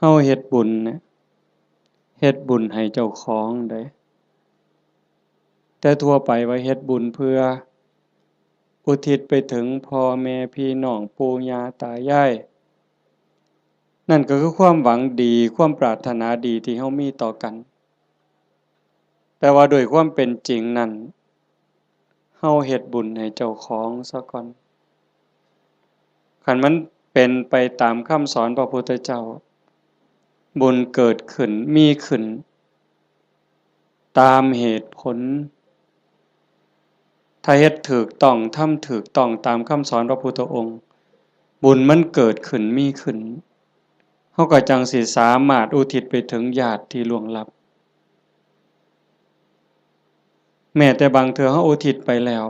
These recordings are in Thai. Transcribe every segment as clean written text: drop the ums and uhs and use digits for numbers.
เฮาเฮ็ดบุญนะเฮ็ดบุญให้เจ้าของได้แต่ทั่วไปว่าเฮ็ดบุญเพื่ออุทิศไปถึงพ่อแม่พี่น้องปู่ย่าตายายนั่นก็คือความหวังดีความปรารถนาดีที่เฮามีต่อกันแต่ว่าโดยความเป็นจริงนั้นเฮาเฮ็ดบุญให้เจ้าของซะก่อนคันมันเป็นไปตามคำสอนพระพุทธเจ้าบุญเกิดขึ้นมีขึ้นตามเหตุผลถ้าเฮ็ดถูกต้องทำถูกต้องตามคำสอนพระพุทธองค์บุญมันเกิดขึ้นมีขึ้นเฮาก็จังสิสามารถอุทิศไปถึงญาติที่ล่วงลับแม้แต่บางเทื่อเฮาอุทิศไปแล้ว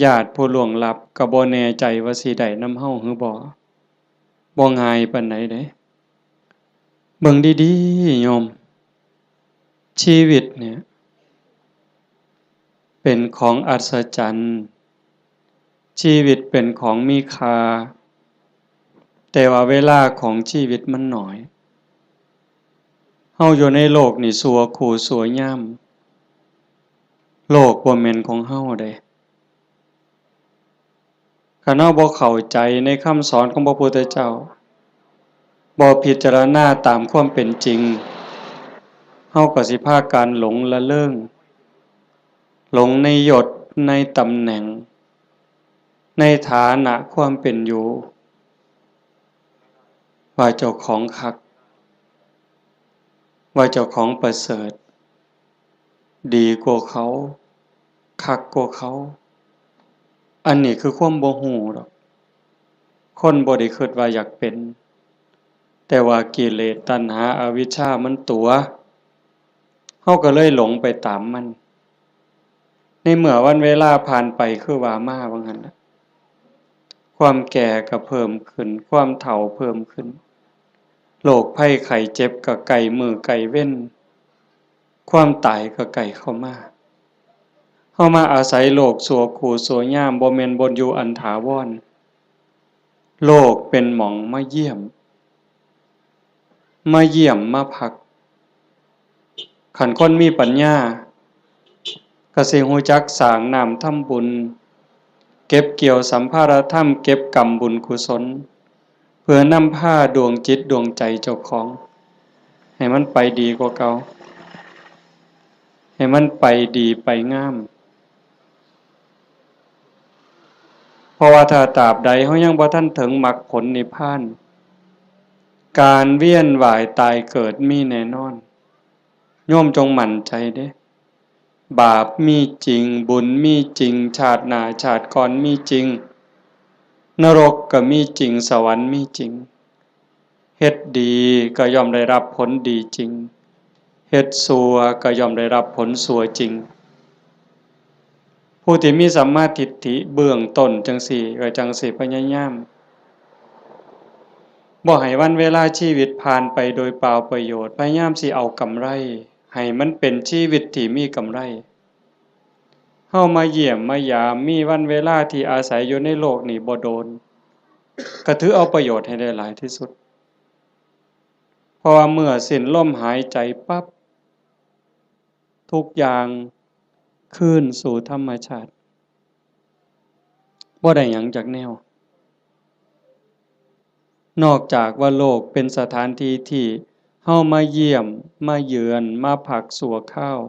ญาติผู้ล่วงลับก็บ่แน่ใจว่าสิได้นำเฮาหรือบ่ง่ายปานใดเด้เบิ่งดีๆโยมชีวิตเนี่ยเป็นของอัศจรรย์ชีวิตเป็นของมีค่าแต่ว่าเวลาของชีวิตมันน้อยเฮาอยู่ในโลกนี่ชั่วคู่ชั่วยามโลกบ่แม่นของเฮาเด้คันเฮาบ่เข้าใจในคำสอนของพระพุทธเจ้าบ่พิจารณาตามความเป็นจริงเฮาก็สิพากันหลงละเริงหลงในยศในตำแหน่งในฐานะความเป็นอยู่ว่าเจ้าของคักว่าเจ้าของประเสริฐดีกว่าเขาคักกว่าเขาอันนี้คือความบ่ฮู้ดอกคนบ่ได้คิดว่าอยากเป็นแต่ว่ากิเลสตัณหาอวิชชามันตัวเฮาก็เลยหลงไปตามมันในเมื่อวันเวลาผ่านไปคือว่ามาว่างั้นน่ะความแก่ก็เพิ่มขึ้นความเฒ่าเพิ่มขึ้นโรคภัยไข้เจ็บก็ใกล้มื้อใกล้เว้นความตายก็ใกล้เข้ามาเฮามาอาศัยโลกชั่วคู่ชั่วยามบ่แม่นบ่อยู่อันถาวรโลกเป็นหม้องมาเยี่ยมมาพักคันคนมีปัญญาก็สิรู้จักสร้างน้ำทำบุญเก็บเกี่ยวสัมภารธรรมเก็บกรรมบุญกุศลเพื่อนำพาดวงจิตดวงใจเจ้าของให้มันไปดีกว่าเก่าให้มันไปดีไปงามเพราะว่าถ้าตราบใดเฮายังบ่ทันถึงมรรคผลนิพพานการเวียนว่ายตายเกิดมีแน่นอนโยมจงมั่นใจเด้บาปมีจริงบุญมีจริงชาติหน้าชาติก่อนมีจริงนรกก็มีจริงสวรรค์มีจริงเฮ็ดดีก็ย่อมได้รับผลดีจริงเฮ็ดชั่วก็ย่อมได้รับผลชั่วจริงผู้ที่มีสัมมาทิฏฐิเบื้องต้นจังสี่ก็จังสิพยายามบ่ให้วันเวลาชีวิตผ่านไปโดยเปล่าประโยชน์พยายามสิเอากำไรให้มันเป็นชีวิตที่มีกำไรเฮามาเยี่ยมมายามมีวันเวลาที่อาศัยอยู่ในโลกนี้บ่โดนก็ถือเอาประโยชน์ให้ได้หลายที่สุดเพราะว่าเมื่อสิ้นลมหายใจปั๊บทุกอย่างคืนสู่ธรรมชาติบ่ได้หยังจากแนวนอกจากว่าโลกเป็นสถานที่ที่เฮามาเยี่ยมมาเยือนมาพักชั่วคราว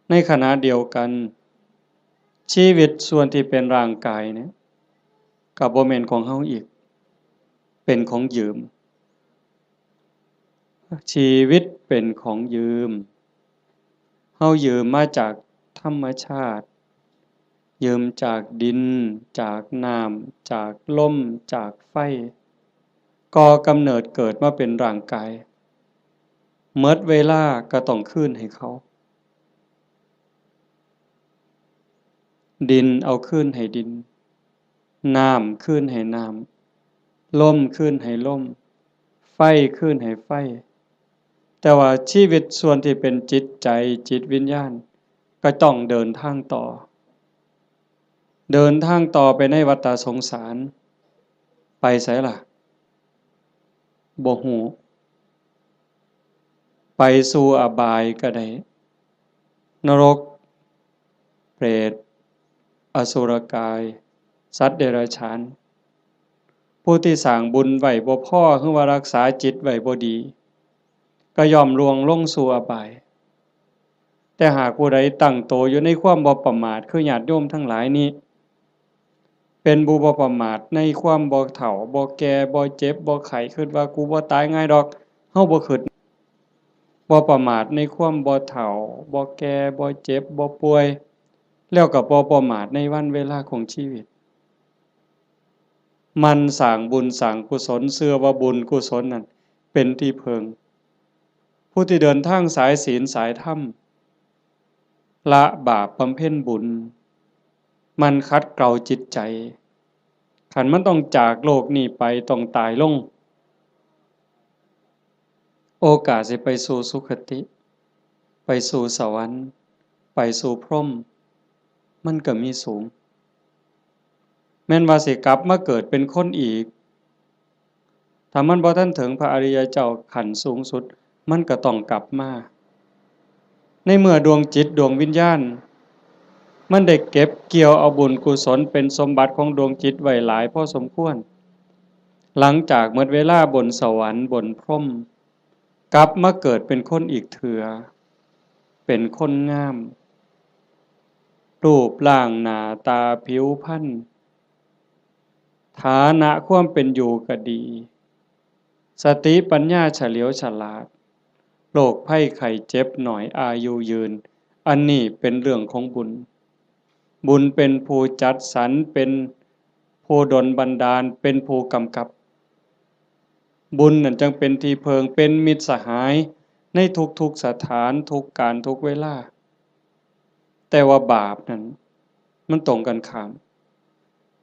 ในขณะเดียวกันชีวิตส่วนที่เป็นร่างกายเนี่ยก็บ่แม่นของเฮาอีกเป็นของยืมชีวิตเป็นของยืมเฮายืมมาจากธรรมชาติยืมจากดินจากน้ำจากลมจากไฟก่อกำเนิดเกิดมาเป็นร่างกายหมดเวลาก็ต้องคืนให้เขาดินเอาคืนให้ดินน้ำคืนให้น้ำลมคืนให้ลมไฟคืนให้ไฟแต่ว่าชีวิตส่วนที่เป็นจิตใจจิตวิญญาณก็ต้องเดินทางต่อไปในวัฏสงสารไปไสล่ะ บ่ฮู้ไปสู่อบายก็ได้นรกเปรตอสุรกายสัตว์เดรัจฉานผู้ที่สร้างบุญไว้บ่พอคือว่ารักษาจิตไว้บ่ดีก็ย่อมล่วงลงสู่อบายแต่หากผู้ใดตั้งโตอยู่ในความบ่ประมาทคือญาติโยมทั้งหลายนี้เป็นผู้บ่ประมาทในความบ่เฒ่าบ่แก่บ่เจ็บบ่ไข้คิดว่ากูบ่ตายง่ายดอกเฮาบ่คิดบ่ประมาทในความบ่เฒ่าบ่แก่บ่เจ็บบ่ป่วยแล้วก็บ่ประมาทในวันเวลาของชีวิตมันสร้างบุญสร้างกุศลเชื่อว่าบุญกุศลนั้นเป็นที่พึ่งผู้ที่เดินทางสายศีลสายธรรมละบาปบำเพ็ญบุญมันขัดเกลาจิตใจขันมันต้องจากโลกนี้ไปต้องตายลงโอกาสสิไปสู่สุคติไปสู่สวรรค์ไปสู่พรหมมันก็มีสูงแม้นว่าสิกลับมาเกิดเป็นคนอีกถ้ามันบ่ทันถึงพระอริยเจ้าขั้นสูงสุดมันก็ต้องกลับมาในเมื่อดวงจิตดวงวิญญาณมันได้เก็บเกี่ยวเอาบุญกุศลเป็นสมบัติของดวงจิตไว้หลายพอสมควรหลังจากหมดเวลาบนสวรรค์บนพรหมกลับมาเกิดเป็นคนอีกเถื่อเป็นคนงามรูปร่างหน้าตาผิวพรรณฐานะความเป็นอยู่ก็ดีสติปัญญาเฉลียวฉลาดโรคภัยไข้เจ็บหน่อยอายุยืนอันนี้เป็นเรื่องของบุญบุญเป็นผู้จัดสรรเป็นผู้ดลบันดาลเป็นผู้กำกับบุญนั่นจึงเป็นที่เพิงเป็นมิตรสหายในทุกๆสถานทุกการทุกเวลาแต่ว่าบาปนั้นมันตรงกันข้าม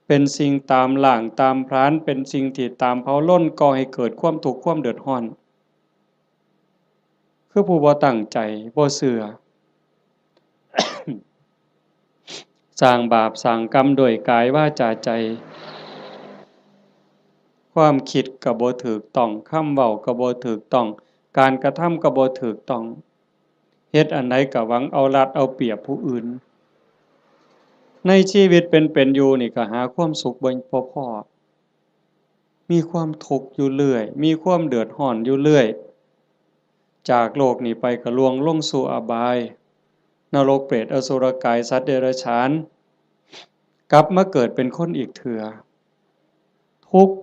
เป็นสิ่งตามหลังตามพรานเป็นสิ่งที่ตามเผาล้นก่อให้เกิดความทุกข์ความเดือดร้อนคือผู้บ่ตั้งใจบ่เชื่อ สร้างบาปสร้างกรรมโดยกายวาจาใจความคิดก็บ่ถูกต้องคำเว้าก็บ่ถูกต้องการกระทำก็บ่ถูกต้องเฮ็ดอันใดก็หวังเอารัดเอาเปรียบผู้อื่นในชีวิตเป็นอยู่นี่ก็หาความสุขบ่พอมีความทุกข์อยู่เรื่อยมีความเดือดร้อนอยู่เรื่อยจากโลกนี้ไปก็ล่วงลงสู่อบายนรกเปรตอสุรกายสัตว์เดรัจฉานกลับมาเกิดเป็นคนอีกเถื่อทุกข์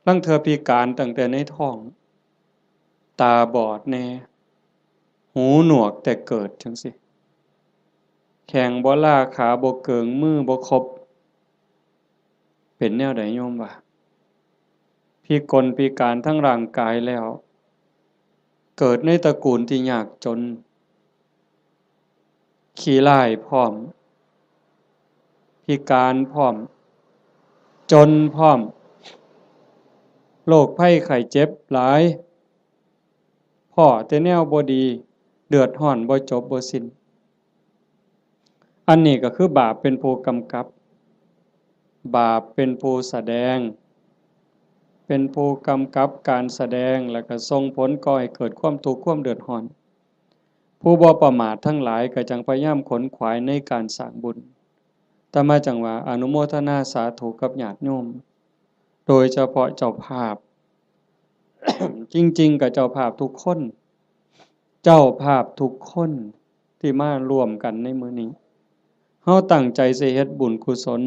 ลางเทื่อพิการตั้งแต่ในท้องตาบอดแน่หูหนวกแต่เกิดจังซี้แข้งบ่ลาขาบ่เกิงมือบ่ครบเป็นแนวใดโยมว่าพิกลพิการทั้งร่างกายแล้วเกิดในตระกูลที่ยากจนขี้ร้ายพร้อมพิการพร้อมจนพร้อมโรคภัยไข้เจ็บหลายพ้อแต่แนวบ่ดีเดือดร้อนบ่จบบ่สิ้นอันนี้ก็คือบาปเป็นผู้กำกับบาปเป็นผู้แสดงเป็นผู้กำกับการแสดงแล้วก็ส่งผลก่อให้เกิดความทุกข์ความเดือดร้อนผู้บ่ประมาททั้งหลายก็จังพยายามขนขวายในการสร้างบุญแต่มาจังว่าอนุโมทนาสาธุกับญาติโยมโดยเฉพาะเจ้าภาพ จริงๆกับเจ้าภาพทุกคนเจ้าภาพทุกคนที่มาร่วมกันในมื้อนี้เฮาตั้งใจสิเฮ็ดบุญกุศล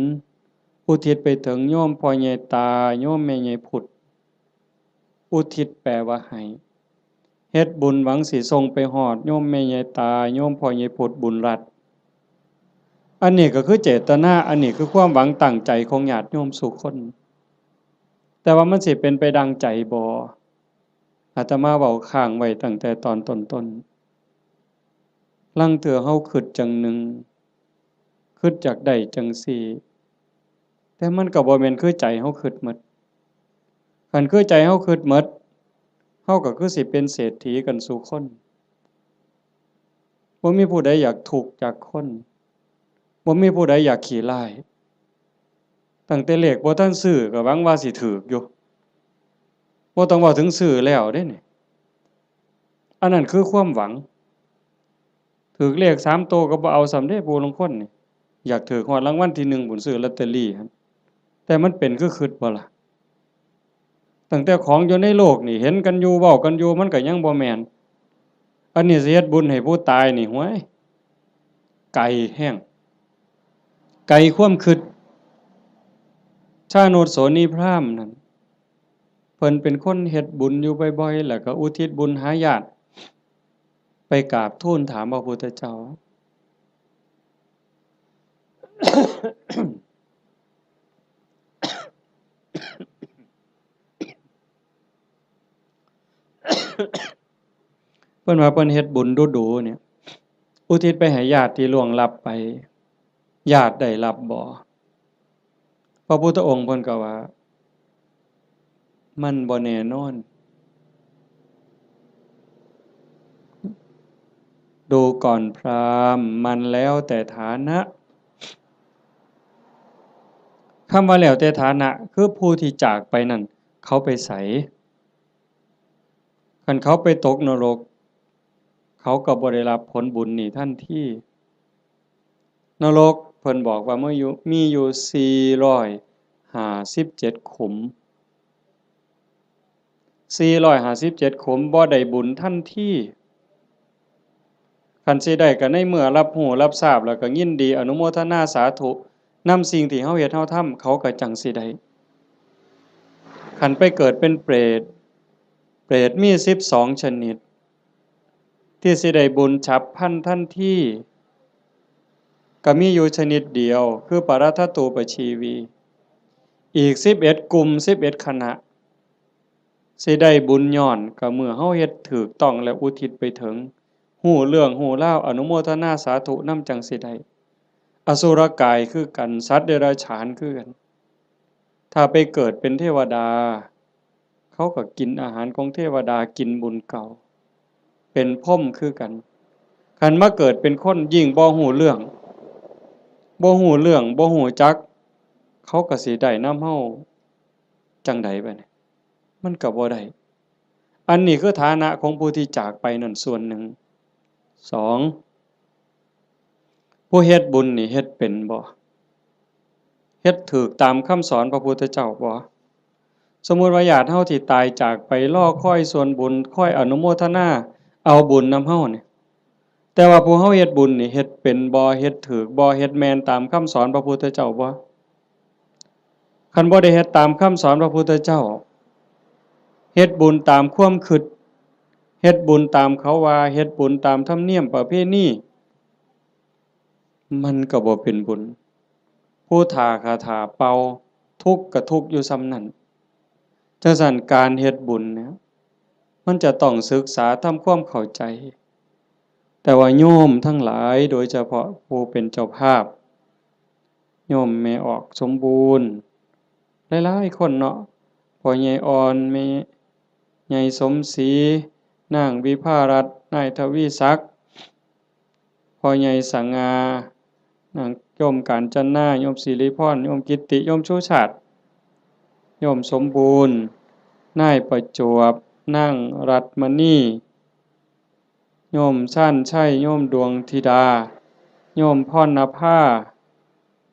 อุทิศไปถึงโยมพ่อใหญ่ตาโยมแม่ใหญ่พุทธอุทิศแปลว่าให้เฮ็ดบุญหวังสิส่งไปฮอดโยมแม่ใหญ่ตาโยมพ่อใหญ่พุทธบุญรัตน์อันนี้ก็คือเจตนาอันนี้คือความหวังตั้งใจของญาติโยมทุกคนแต่ว่ามันสิเป็นไปดังใจบ่อาตมาเว้าค้างไว้ตั้งแต่ตอนต้นๆลางเทื่อเฮาคิดจังหนึ่งคิดจากได้จังซี่แต่มันก็บ่แม่นคือใจเฮาคิดหมดคันคือใจเฮาคิดหมดเฮาก็คือสิเป็นเศรษฐีกันซุคนบ่มีผู้ใดอยากทุกข์จากคนบ่มีผู้ใดอยากขี้ร้ายตั้งแต่เลขบ่ทันซื้อก็หวังว่าสิถูกอยู่ บ่ต้องเว้าถึงซื้อแล้วเด้นี่อันนั้นคือความหวังถูกเลข3โตวก็บ่เอาส่ำเด้ผู้ลางคนนี่อยากถูกฮอดรางวัลที่1พู้นซื้อลอตเตอรี่หั่นแต่มันเป็นคือคิดบ่ล่ะตั้งแต่ของอยู่ในโลกนี่เห็นกันอยู่เว้ากันอยู่มันก็ยังบ่แม่นอันนี้สิเฮ็ดบุญให้ผู้ตายนี่โห้ยไกลแฮงไกลความคิดชาโนชโสนีพราหมณ์นั่นเพิ่นเป็นคนเฮ็ดบุญอยู่บ่อยๆแล้วก็อุทิศบุญหาญาติไปกราบทูลถามพระพุทธเจ้า เพิ่นว่าเพิ่นเฮ็ดบุญดูๆเนี่ยอุทิศไปให้ญาติที่ล่วงลับไปญาติได้รับบ่พระพุทธองค์เพิ่นก็ว่ามันบ่แน่นอนดูก่อนพราหมณ์มันแล้วแต่ฐานะคำว่าแล้วแต่ฐานะคือผู้ที่จากไปนั่นเขาไปไสคันเขาไปตกนรกเขาก็บ่ได้รับผลบุญนี่ทันทีนรกเพิ่นบอกว่ามีอยู่457ขุม457ขุมบ่ได้บุญทันทีคันสิได้ก็ในเมื่อรับรู้รับทราบแล้วก็ยินดีอนุโมทนาสาธุนำสิ่งที่เฮาเฮ็ดเฮาทำเขาก็จังสิได้คันไปเกิดเป็นเปรตเปรตมี12ชนิดที่สิได้บุญฉับพลันทันทีก็มีอยู่ชนิดเดียวคือปรัตถตูปชีวีอีก11กลุ่ม11คณะสิได้บุญย้อนก็เมื่อเฮาเฮ็ดถูกต้องและอุทิศไปถึงฮู้เรื่องฮู้ราวอนุโมทนาสาธุนำจังสิได้อสุรกายคือกันสัตว์เดรัจฉานคือกันถ้าไปเกิดเป็นเทวดาเขาก็กินอาหารของเทวดากินบุญเก่าเป็นพรหมคือกันคันมาเกิดเป็นคนยิ่งบ่ฮู้เรื่องบ่ฮู้จักเขาก็สิได้นำเฮาจังใดบัดนี้มันก็บ่ได้อันนี้คือฐานะของผู้ที่จากไปนั่นส่วนหนึ่ง2ผู้เฮ็ดบุญนี่เฮ็ดเป็นบ่เฮ็ดถูกตามคำสอนพระพุทธเจ้าบ่สมมุติว่าญาติเฮาที่ตายจากไปรอคอยส่วนบุญคอยอนุโมทนาเอาบุญนำเฮานี่แต่ว่าผู้เฮาเฮ็ดบุญนี่เฮ็ดเป็นบ่เฮ็ดถูกบ่เฮ็ดแม่นตามคำสอนพระพุทธเจ้าบ่คันบ่ได้เฮ็ดตามคำสอนพระพุทธเจ้าเฮ็ดบุญตามความคิดเฮ็ดบุญตามเขาว่าเฮ็ดบุญตามธรรมเนียมประเพณีมันก็บ่เป็นบุญผู้ท่าคาถาเป่าทุกข์ก็ทุกข์อยู่ส่ำนั้นจังซั่นการเฮ็ดบุญเนี่ยมันจะต้องศึกษาทำความเข้าใจแต่ว่าโยมทั้งหลายโดยเฉพาะผู้เป็นเจ้าภาพโยมแม่ออกสมบูรณ์หลายๆคนเนาะพ่อใหญ่อ่อนแม่ใหญ่สมศรีนางวิภารัตน์นายทวีศักดิ์พ่อใหญ่สง่านางโยมกาญจนาโยมศิริพรโยมกิตติโยมชูชาติโยมสมบูรณ์นายประจวบนางรัตมณีโยมชั่นชัยโยมดวงธิดาโยมพรณภา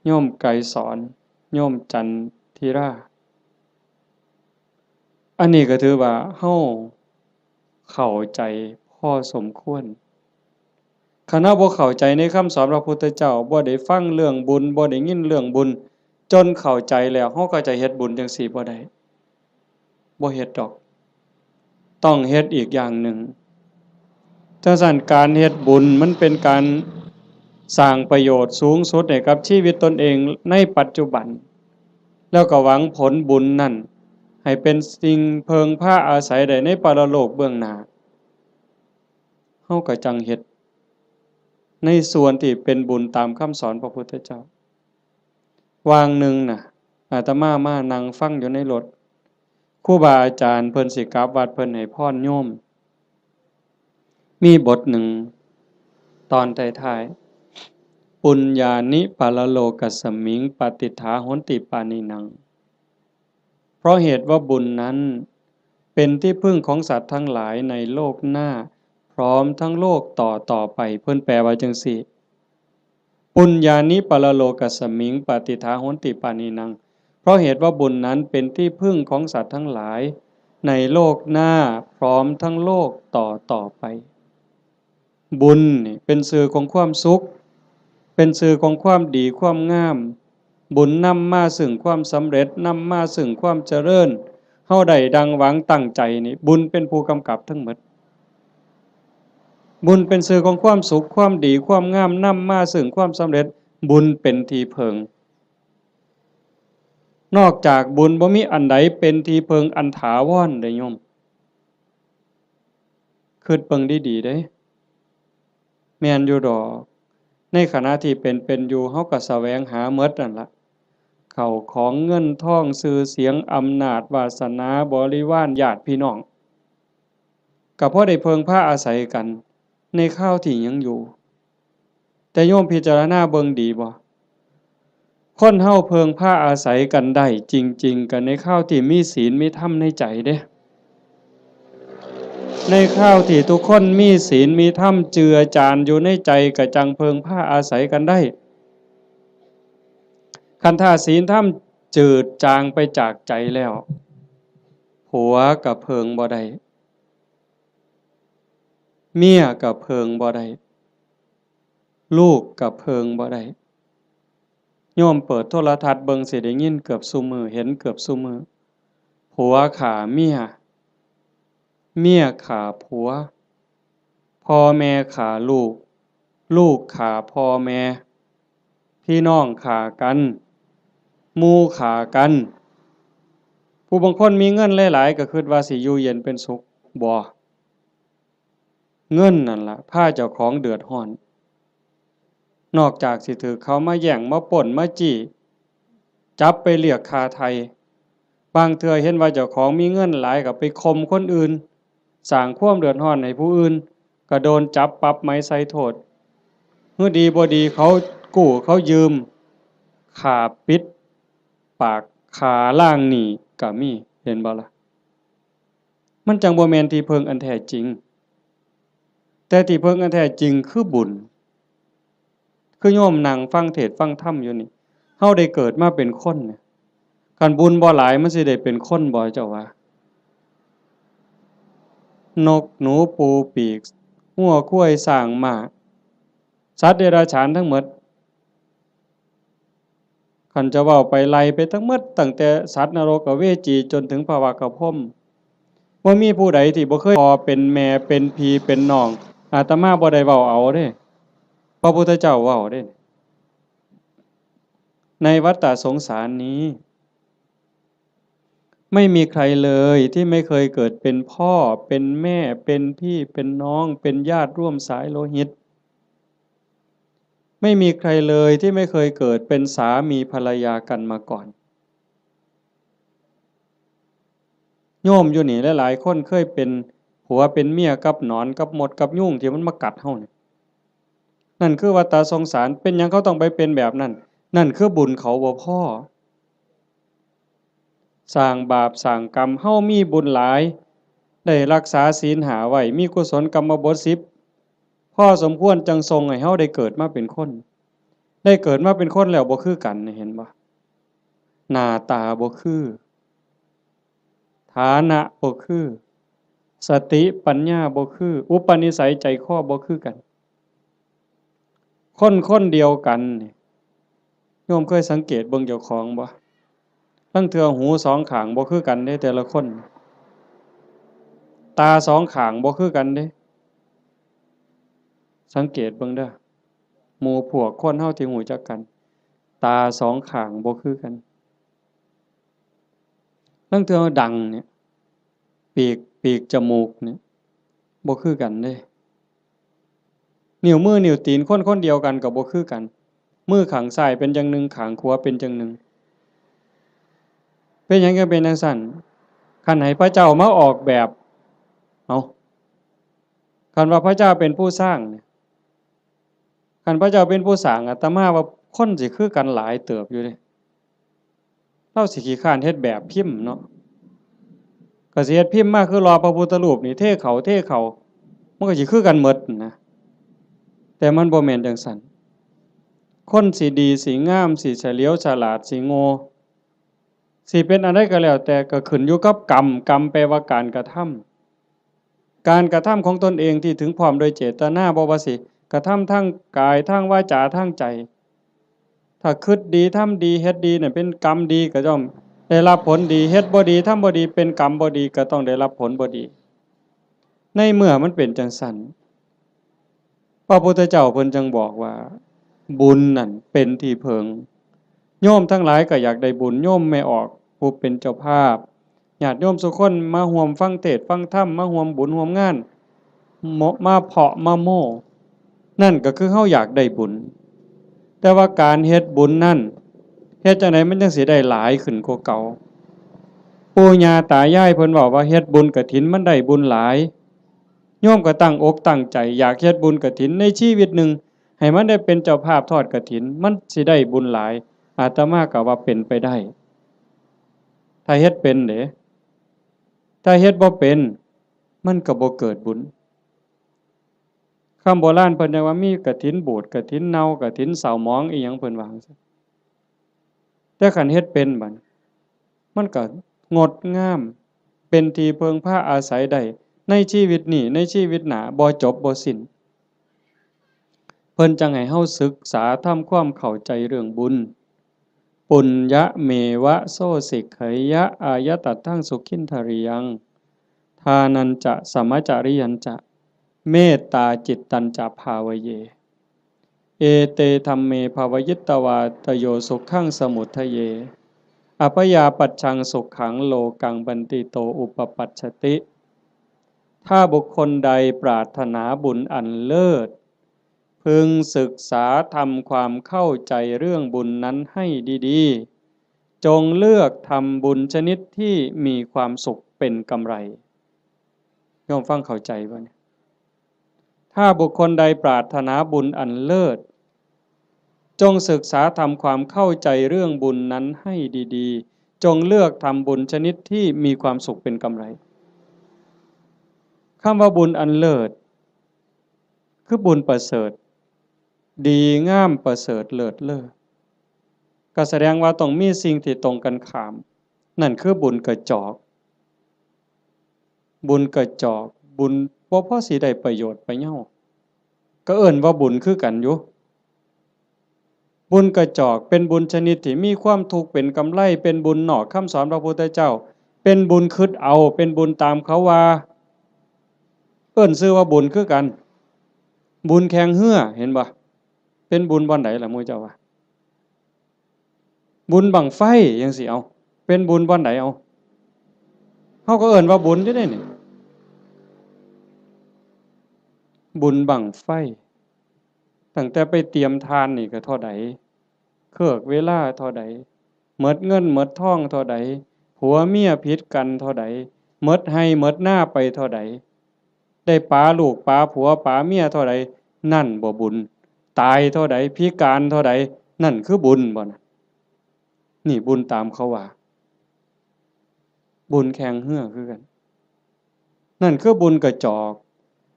โยมไกรสอนโยมจันทิราอันนี้ก็ถือว่าเฮาเข้าใจพอสมควรคันเฮาบ่เข้าใจในคำสอนพระพุทธเจ้าบ่ได้ฟังเรื่องบุญบ่ได้ยินเรื่องบุญจนเข้าใจแล้วเฮาก็จะเฮ็ดบุญจังซี่บ่ได้บ่เฮ็ดดอกต้องเฮ็ดอีกอย่างหนึ่งจังซั่นการเฮ็ดบุญมันเป็นการสร้างประโยชน์สูงสุดให้กับชีวิตตนเองในปัจจุบันแล้วก็หวังผลบุญนั่นให้เป็นสิ่งเพิงพาอาศัยได้ในปรโลกเบื้องหน้าเฮาก็จังเฮ็ดในส่วนที่เป็นบุญตามคำสอนพระพุทธเจ้าวางหนึ่งน่ะอาตมามานั่งฟังอยู่ในรถครูบาอาจารย์เพิ่นสิกลับวัดเพิ่นให้พรโยมมีบทหนึ่งตอนท้ายๆปุญญานิปรโลกัสสมิงปฏิฏฐาโหนติปานินังเพราะเหตุว่าบุญนั้น เป็นที่พึ่งของสัตว์ทั้งหลายในโลกหน้าพร้อมทั้งโลกต่อไปเพิ่นแปลว่าจังซี่ปุญญานิปรโลกัสสมิงปฏิทาโหนติปานินังเพราะเหตุว่าบุญนั้นเป็นที่พึ่งของสัตว์ทั้งหลายในโลกหน้าพร้อมทั้งโลกต่อไปบุญนี่เป็นสื่อของความสุขเป็นสื่อของความดีความงามบุญนำมาซึ่งความสำเร็จนำมาซึ่งความเจริญเฮาได้ดังหวังตั้งใจนี่บุญเป็นผู้กำกับทั้งหมดบุญเป็นสื่อของความสุขความดีความงามนำมาซึ่งความสำเร็จบุญเป็นที่เพิงนอกจากบุญบ่มีอันใดเป็นที่เพิงอันถาวรได้โยมคิดเบิ่งดีๆเด้แม่นอยู่ดอกในขณะที่เป็นอยู่เฮาก็แสวงหาหมดนั่นล่ะเข้าของเงินทองชื่อเสียงอำนาจวาสนาบริวารญาติพี่น้องก็พอได้เพิงพาอาศัยกันในข้าวที่ยังอยู่แต่โยมพิจารณาเบิ่งดีบ่คนเฮาเพิงพาอาศัยกันได้จริงๆกันในข้าวที่มีศีลมีธรรมในใจเด้ในข้าวที่ทุกคนมีศีลมีธรรมเจือจานอยู่ในใจก็จังเพิงพาอาศัยกันได้คันถ้าศีลธรรมจืดจางไปจากใจแล้วผัวก็เพิงบ่ได้เมียก็เพิงบ่ได้ลูกก็เพิงบ่ได้โยมเปิดโทรทัศน์เบิ่งสิได้ยินเกือบซุมื้อเห็นเกือบซุมื้อผัวฆ่าเมียเมียฆ่าผัวพ่อแม่ฆ่าลูกลูกฆ่าพ่อแม่พี่น้องฆ่ากันหมู่ฆ่ากันผู้บางคนมีเงินหลายๆก็คิดว่าสิอยู่เย็นเป็นสุขบ่เงินนั่นล่ะพาเจ้าของเดือดร้อนนอกจากสิถูกเขามาแย่งมาปล้นมาจี้จับไปเรียกค่าไถ่บางเทื่อเห็นว่าเจ้าของมีเงินหลายก็ไปข่มคนอื่นสร้างความเดือดร้อนให้ผู้อื่นก็โดนจับปรับไหมใส่โทษเมื่อดีบ่ดีเขากู้เขายืมค่าปิดปากค่าล้างหนี้ก็มีเห็นบ่ล่ะมันจังบ่แม่นที่เพิงอันแท้จริงแต่ที่เพิงอันแท้จริงคือบุญคือโยมนั่งฟังเทศน์ฟังธรรมอยู่นี่เฮาได้เกิดมาเป็นคนเนี่ยคันบุญบ่หลายมันสิได้เป็นคนบ่เจ้าว่านกหนูปูปีกงัวควายช้างม้าสัตว์เดรัจฉานทั้งหมดคันจะเว้าไปไล่ไปทั้งหมดตั้งแต่สัตว์นรกอเวจีจนถึงภวากพรหมบ่มีผู้ใดที่บ่เคยพ่อเป็นแม่เป็นพี่เป็นน้องอาตมาบ่ได้เว้าเอาเด้พระพุทธเจ้าเว้าเด้ในวัฏฏะสงสารนี้ไม่มีใครเลยที่ไม่เคยเกิดเป็นพ่อเป็นแม่เป็นพี่เป็นน้องเป็นญาติร่วมสายโลหิตไม่มีใครเลยที่ไม่เคยเกิดเป็นสามีภรรยากันมาก่อนโยมอยู่นี่หลายๆคนเคยเป็นผัวเป็นเมียกับหนอนกับมดกับยุงที่มันมากัดเฮานี่นั่นคือวัฏฏะสงสารเป็นหยังเขาต้องไปเป็นแบบนั้นนั่นคือบุญเขาบ่พอสร้างบาปสร้างกรรมเฮามีบุญหลายได้รักษาศีลหาไว้มีกุศลกรรมบท10พอสมควรจังทรงให้เฮาได้เกิดมาเป็นคนได้เกิดมาเป็นคนแล้วบ่คือกันเห็นบ่หน้าตาบ่คือฐานะบ่คือสติปัญญาบ่คืออุปนิสัยใจคอบ่คือกันคนเดียวกันนี่โยมเคยสังเกตเบิ่งเจ้าของบ่ลางเทื่อหูสองข้างบ่คือกันเด้แต่ละคนตาสองข้างบ่คือกันเด้สังเกตเบิ่งเด้อหมู่พวกคนเฮาที่รู้จักกันตาสองข้างบ่คือกันลางเทื่อดังเนี่ยปีกจมูกเนี่ยบ่คือกันเด้นิ้วมือนิ้วตีนคนเดียวกันก็บ่คือกันมือข้างซ้ายเป็นจังหนึงข้างขวาเป็นจังหนึงเป็นหยังก็เป็นจังซั่นคันให้พระเจ้ามาออกแบบเอาคันว่าพระเจ้าเป็นผู้สร้างเนี่ยคันพระเจ้าเป็นผู้สร้างอาตมาว่าคนสิคือกันหลายเติบอยู่เด้เราสิขี้คร้านเฮ็ดแบบพิมพ์เนาะก็ ก็สิเฮ็ดพิมพ์มาคือรอพระพุทธรูปนี่เทเขามันก็สิคือกันหมดนะแต่มันบ่แม่นจังซั่นคนสิดีสิงามสิเฉลียวฉลาดสิโง่สิเป็นอันใดก็แล้วแต่ก็ขึ้นอยู่กับกรรมแปลว่าการกระทำการกระทำของตนเองที่ถึงพร้อมโดยเจตนาบ่ว่าสิกระทำทั้งกายทั้งวาจาทั้งใจถ้าคิดดีทำดีเฮ็ดดีเนี่ยเป็นกรรมดีก็ย่อมได้รับผลดีเฮ็ดบ่ดีทำบ่ดีเป็นกรรมบ่ดีก็ต้องได้รับผลบ่ดีในเมื่อมันเป็นจังซั่นพระพุทธเจ้าเพิ่นจึงบอกว่าบุญนั่นเป็นที่เพิงโยมทั้งหลายก็อยากได้บุญโยมไม่ออกผู้เป็นเจ้าภาพญาติโยมทุกคนมาร่วมฟังเทศน์ฟังธรรมมาร่วมบุญร่วมงานมาเพาะมาโม่นั่นก็คือเฮาอยากได้บุญแต่ว่าการเฮ็ดบุญนั่นเฮ็ดจังไดมันจังสิได้หลายขึ้นกว่าเก่าปู่ย่าตายายเพิ่นบอกว่าเฮ็ดบุญกฐินมันได้บุญหลายโยมก็ตั้งอกตั้งใจอยากเฮ็ดบุญกฐินในชีวิตหนึ่งให้มันได้เป็นเจ้าภาพทอดกฐินมันสิได้บุญหลายอาตมาก็ว่าเป็นไปได้ถ้าเฮ็ดเป็นเด้ถ้าเฮ็ดบ่เป็นมันก็บ่เกิดบุญคำโบราณเพิ่นว่ามีกฐินบูดกฐินเน่ากฐินเศร้าหมองอีหยังเพิ่นว่าจังซี่แต่คันเฮ็ดเป็นบัดมันก็งดงามเป็นที่เพิงพาอาศัยได้ในชีวิตนี้ในชีวิตหน้าบ่จบบ่สิ้นเพิ่นจังให้เฮาศึกษาทำความเข้าใจเรื่องบุญปุญญะเมวะโสสิกขยะอายตัตถังสุขินทริยังทานันจะสัมมจาริยันจะเมตตาจิตตัญจะภาวเยเอเตธัมเมภาวยิตตวาตโยสุขังสมุทัยเยอภยาปัจฉังสุขังโลกังบันติโตอุปปัชชติถ้าบุคคลใดปรารถนาบุญอันเลิศพึงศึกษาทำความเข้าใจเรื่องบุญนั้นให้ดีๆจงเลือกทำบุญชนิดที่มีความสุขเป็นกำไรโยมฟังเข้าใจบ่เนี่ยถ้าบุคคลใดปรารถนาบุญอันเลิศจงศึกษาทำความเข้าใจเรื่องบุญนั้นให้ดีๆจงเลือกทำบุญชนิดที่มีความสุขเป็นกำไรคำว่าบุญอันเลิศคือบุญประเสริฐดีงามประเสริฐเลิศเลอก็แสดงว่าต้องมีสิ่งที่ตรงกันข้ามนั่นคือบุญกระจอกบุญกระจอกบุญบ่พอสิได้ประโยชน์ไปเหย้าก็เอิ้นว่าบุญคือกันอยู่บุญกระจอกเป็นบุญชนิดที่มีความทุกข์เป็นกำไรเป็นบุญนอกคำสอนพระพุทธเจ้าเป็นบุญคิดเอาเป็นบุญตามเขาว่าเอิ้นชื่อว่าบุญคือกันบุญแข่งเหือเห็นบ่เป็นบุญบ่อนใดล่ะหมู่เจ้าว่าบุญบั้งไฟจังซี่เอาเป็นบุญบ่อนใดเอาเฮาก็เอิ้นว่าบุญอยู่เด้นี่บุญบั้งไฟตั้งแต่ไปเตรียมทานนี่ก็เท่าใดเครือกเวลาเท่าใดหมดเงินหมดทองเท่าใดผัวเมียผิดกันเท่าใดหมดให้หมดหน้าไปเท่าใดได้ปาลูกปาผัวปาเมียเท่าใดนั่นบ่บุญตายเท่าใดพิการเท่าใดนั่นคือบุญบ่น่ะนี่บุญตามเขาว่าบุญแข่งเหือคือกันนั่นคือบุญกระจอก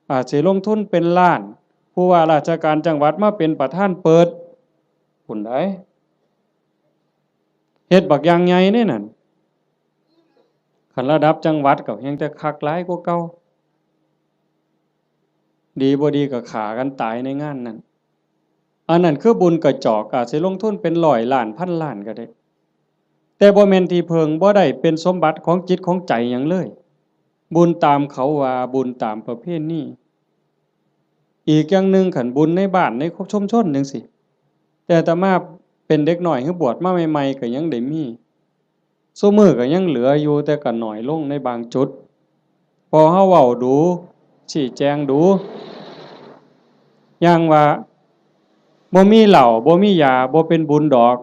อาจสิลงทุนเป็นล้านผู้ว่าราชการจังหวัดมาเป็นประธานเปิดพุ่นได้เฮ็ดบักอย่างใหญ่นี่นั่นคันระดับจังหวัดก็ยังแต่คักหลายกว่าเก่าดีบ่ดีก็ฆ่ากันตายในงานนั้นอันนั้นคือบุญกระจอกอาจสิลงทุนเป็นร้อยล้านพันล้านก็ได้แต่บ่แม่นที่เพิงบ่ได้เป็นสมบัติของจิตของใจหยังเลยบุญตามเขาว่าบุญตามประเพณีอีกอย่างหนึ่งขันบุญในบ้านในชุมชนจังซี่แต่อาตมาเป็นเด็กน้อยคือบวชมาใหม่ๆก็ยังได้มีซุมื้อก็ยังเหลืออยู่แต่ก็น้อยลงในบางจุดพอเฮาเว้าดูชี้แจงดูอย่างว่าบ่มีเหล้าบ่มียาบ่เป็นบุญดอก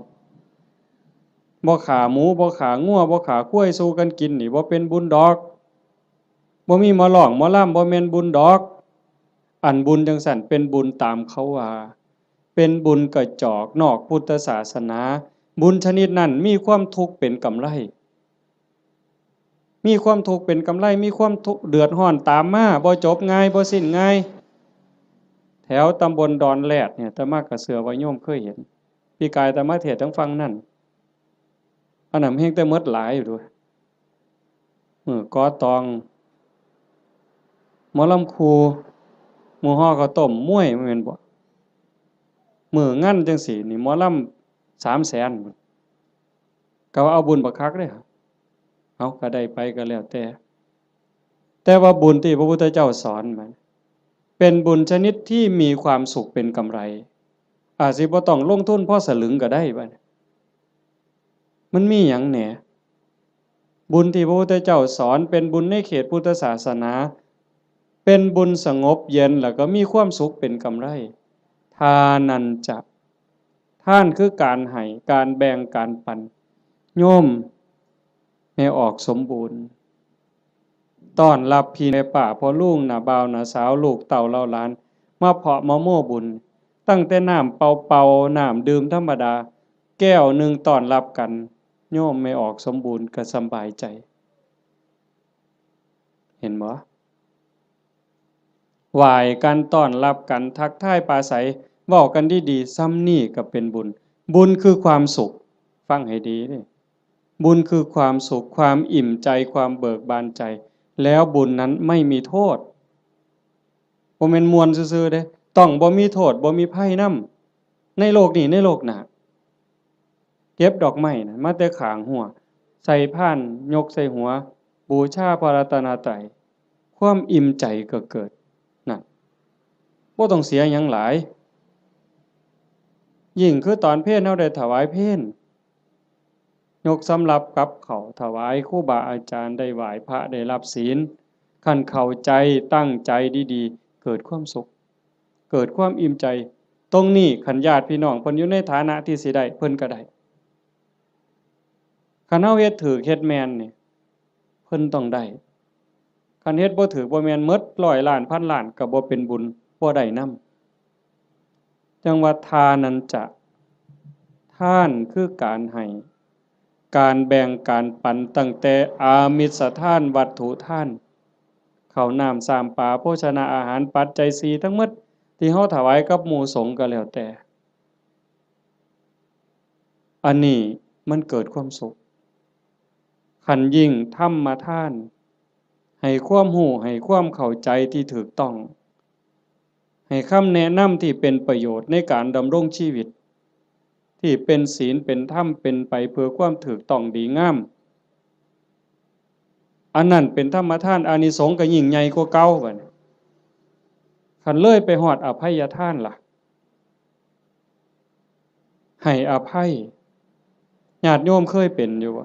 บ่ฆ่าหมูบ่ฆ่างัวบ่ฆ่าควายสู้กันกินนี่บ่เป็นบุญดอกบ่มีหมอร้องหมอลำบ่แม่นบุญดอกอันบุญจังซั่นเป็นบุญตามเขาว่าเป็นบุญกระจอกนอกพุทธศาสนาบุญชนิดนั้นมีความทุกข์เป็นกำไร มีความทุกข์เป็นกำไรมีความทุกข์เดือดร้อนตามมาบ่จบง่ายบ่สิ้นง่ายแถวตำบลดอนแลดเนี่ยอาตมากระเสือว่าโยมเคยเห็นปีกายอาตมาเทศน์ทั้งฟังนั่นอันนั้นเฮงแต่หมดหลายอยู่ด้วยกอตองหมอลำครูหมู่ฮ้อข้าวต้มมวยแม่นบ่งั้นจังซี่นี่หมอลำ300,000พุ่นก็ว่าเอาบุญบักคักเด้อเอาก็ได้ไปก็แล้วแต่ว่าบุญที่พระพุทธเจ้าสอนมันเป็นบุญชนิดที่มีความสุขเป็นกำไรอาจสิบ่ต้องลงทุนพอสลึงก็ได้บัดมันมีหยังแหน่บุญที่พระพุทธเจ้าสอนเป็นบุญในเขตพุทธศาสนาเป็นบุญสงบเย็นแล้วก็มีความสุขเป็นกำไรทานันจะท่านคือการให้การแบ่งการปันโยมให้ออกสมบูรณ์ต้อนรับพี่ในป่าพ่อลุงน่ะบ่าวน่ะสาวลูกเต่าเล่าหลานมาเพาะมะโม่บุญตั้งแต่น้ำเป่าๆน้ำดื่มธรรมดาแก้วหนึ่งต้อนรับกันโยมไม่ออกสมบูรณ์ก็สบายใจเห็นบ่ไหว้กันต้อนรับกันทักทายปราศัยเว้ากันดีๆซ้ำนี่ก็เป็นบุญบุญคือความสุขฟังให้ดีเด้บุญคือความสุขความอิ่มใจความเบิกบานใจแล้วบุญนั้นไม่มีโทษบ่แม่นม่วนซื่อๆเด้ต้องบ่มีโทษบ่มีภัยนำในโลกนี้ในโลกหน้าเก็บดอกไม้น่ะมาแต่ข้างหัวใส่พานยกใส่หัวบูชาพระรัตนตรัยความอิ่มใจก็เกิดนั่นบ่ต้องเสียหยังหลายยิ่งคือตอนเพลเฮาได้ถวายเพลยกสำรับกับเขาถวายครูบาอาจารย์ได้ไหว้พระได้รับศีลคันเข้าใจตั้งใจดีๆเกิดความสุขเกิดความอิ่มใจตรงนี้คันญาติพี่น้องเพิ่นอยู่ในฐานะที่สิได้เพิ่นก็ได้คันเฮาเฮ็ดถูกเฮ็ดแม่นนี่เพิ่นต้องได้คันเฮ็ดบ่ถูกบ่แม่นหมดร้อยล้านพันล้านก็บ่เป็นบุญบ่ได้นำจังว่าทานันจะทานคือการให้การแบ่งการปันตั้งแต่อามิสทานวัตถุทานข้าวน้ำสามปลาโภชนาอาหารปัจจัย4ทั้งหมดที่เฮาถวายกับหมู่สงฆ์ก็แล้วแต่อันนี้มันเกิดความสุขคันยิ่งธรรมทานให้ความรู้ให้ความเข้าใจที่ถูกต้องให้คำแนะนำที่เป็นประโยชน์ในการดำรงชีวิตที่เป็นศีลเป็นธรรมเป็นไปเพื่อความถูกต้องดีงามอันนั้นเป็นธรรมทานอานิสงส์ก็ยิ่งใหญ่กว่าเก่าบัดนี้คันเลยไปฮอดอภัยทานล่ะให้อภัยญาติโยมเคยเป็นอยู่บ่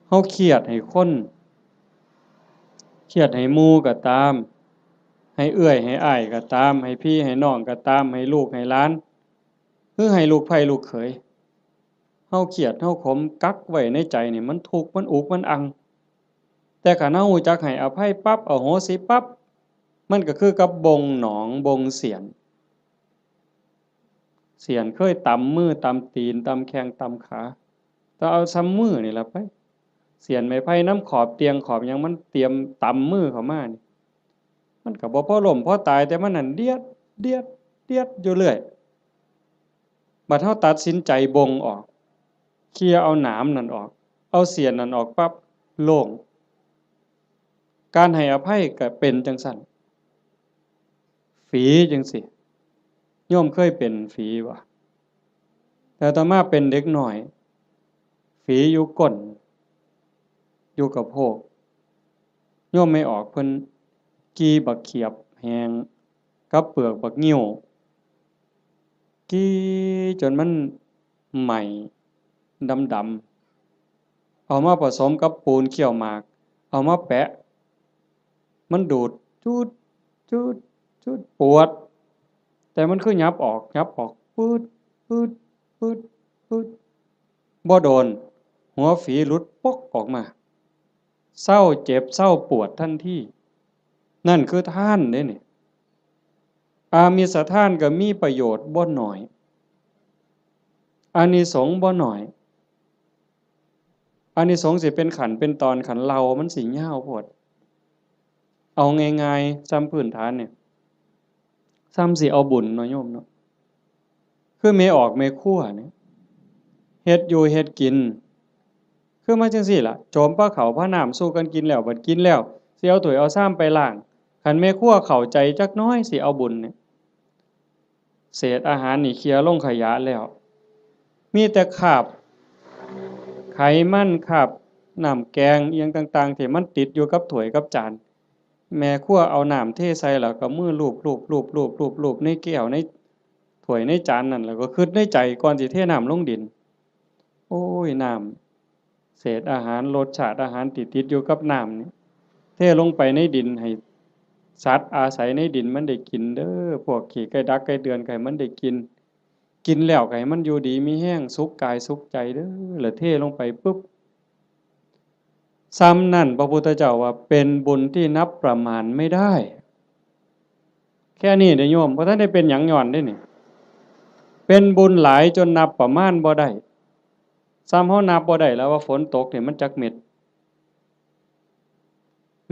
เฮาเครียดให้คนเครียดให้หมู่ก็ตามให้เอื้อยให้อ้ายก็ตามให้พี่ให้น้องก็ตามให้ลูกให้หลานหรือให้ลูกไผลูกเขยเฮาเครียดเฮาขมกักไว้ในใจนี่มันทุกข์มันอุกมันอังแต่คันเฮารู้จักให้อภัยปั๊บอโหสิปั๊บมันก็คือกับบงหนองบงเสียนเคยตำมือตำตีนตำแข้งตำขาต้องเอาซ้ำมือนี่ล่ะไปเสียนไม้ไผ่น้ำขอบเตียงขอบหยังมันเตรียมตำมือเข้ามานี่มันก็บ่พอล้มพอตายแต่มันนั่นเดียดเดียดเดียดอยู่เรื่อยบัดเฮาตัดสินใจบงออกเคลียร์เอาหนามนั่นออกเอาเสียนนั่นออกปั๊บโล่งการให้อภัยก็เป็นจังซั่นฝีจังซี่โยมเคยเป็นฝีบ่แต่ต่อมาเป็นเด็กน้อยฝีอยู่ก้นอยู่กับโพกโยมไม่ออกเพิ่นกีบักเขียบแหงกับเปลือกบักงิ้วกีจนมันไหม้ดำๆเอามาผสมกับปูนเขี้ยวหมากเอามาแปะมันดูดจูดจูดจูดปวดแต่มันคือยับออกปืดปืดปืดปืดบ่โดนหัวฝีหลุดปกออกมาเศร้าเจ็บเศร้าปวดทันทีนั่นคือทานเด้นี่อามิสทานก็มีประโยชน์บ่น้อยอานิสงส์บ่น้อย อานิสงส์สิเป็นขันเป็นตอนขันเรามันสิยาวโพดเอาง่ายๆซ้ำพื้นฐานเนี่ยซ้ำสิเอาบุญเนาะโยมเนาะคือเมออกเมคั่วเนี่ยเฮ็ดอยู่เฮ็ดกินคือมาจังซี่ล่ะโจมปลาเขาพระน้ำสู้กันกินแล้วบัดกินแล้วสิเอาถ้วยเอาซ้ำไปล้างคันเมคั่วเข้าใจจักน้อยสิเอาบุญเนี่ยเศษอาหารนี่เคลียร์ลงขยะแล้วมีแต่คราบไขมันคราบน้ำแกงอีหยังต่างๆที่มันติดอยู่กับถ้วยกับจานแม่ครัวเอาน้ำเทใส่แล้วก็มือลูบๆๆๆๆในแก้วในถ้วยในจานนั่นแล้วก็คิดในใจก่อนสิเทน้ำลงดินโอ้ยน้ำเศษอาหารรสชาติอาหารติดๆอยู่กับน้ำนี่เทลงไปในดินให้สัตว์อาศัยในดินมันได้กินเด้อพวกขี้ไก่ดักไก่เดือนไก่มันได้กินกินแล้วก็ให้มันอยู่ดีมีแรงสุขกายสุขใจเด้อแล้วเทลงไปปึ๊บซ้ำนั่นพระพุทธเจ้าว่าเป็นบุญที่นับประมาณไม่ได้แค่นี้เด้อโยมเพราะท่านได้เป็นหยังย้อนได้นี่เป็นบุญหลายจนนับประมาณบ่ได้ซ้ำเฮานับบ่ได้แล้วว่าฝนตกเนี่ยมันจักเม็ด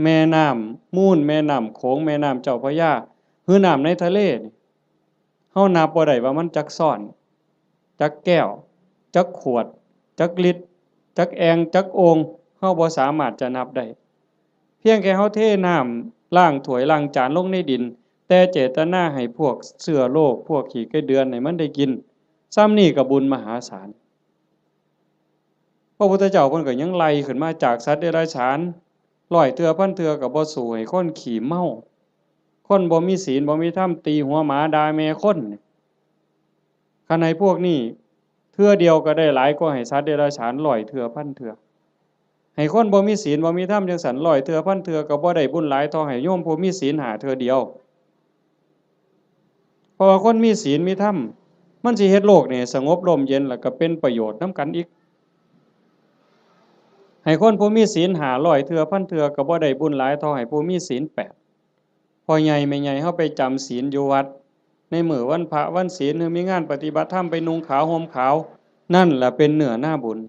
แม่น้ำมูลแม่น้ำโขงแม่น้ำเจ้าพระยาคือน้ำในทะเลนี่เฮานับบ่ได้ว่ามันจักซ่อนจักแก้วจักขวดจักลิตรจักแองจักโองเฮาบ่สามารถจะนับได้เพียงแค่เฮาเทน้ำล้างถ้วยล้างจานลงในดินแต่เจตนาให้พวกเชื้อโรคพวกขี้ไก่เดือนให้มันได้กินซ้ำนี่ก็บุญมหาศาลพระพุทธเจ้าเพิ่นก็ยังไล่ขึ้นมาจากสัตว์เดรัจฉานร้อยเทื่อพันเทื่อก็บ่สู้ให้คนขี้เมาคนบ่มีศีลบ่มีธรรมตีหัวหมาด่าแม่คนคันให้พวกนี้เทื่อเดียวก็ได้หลายกว่าให้สัตว์เดรัจฉานร้อยเทื่อพันเทื่อให้คนบ่มีศีลบ่มีธรรมจังสันร้อยเทื่อพันเทื่อก็บ่ได้บุญหลายเท่าให้โยมผู้มีศีล5เทื่อเดียวเพราะว่าคนมีศีลมีธรรมมันสิเฮ็ดโลกนี่สงบร่มเย็นแล้วก็เป็นประโยชน์นำกันอีกให้คนผู้มีศีล500เทื่อพันเทื่อก็บ่ได้บุญหลายเท่าให้ผู้มีศีล8พ่อใหญ่แม่ใหญ่เฮาไปจำศีลอยู่วัดในมื้อวันพระวันศีลหรือมีงานปฏิบัติธรรมไปนุ่งขาวห่มขาวนั่นล่ะเป็นเนื้อหน้าบุญ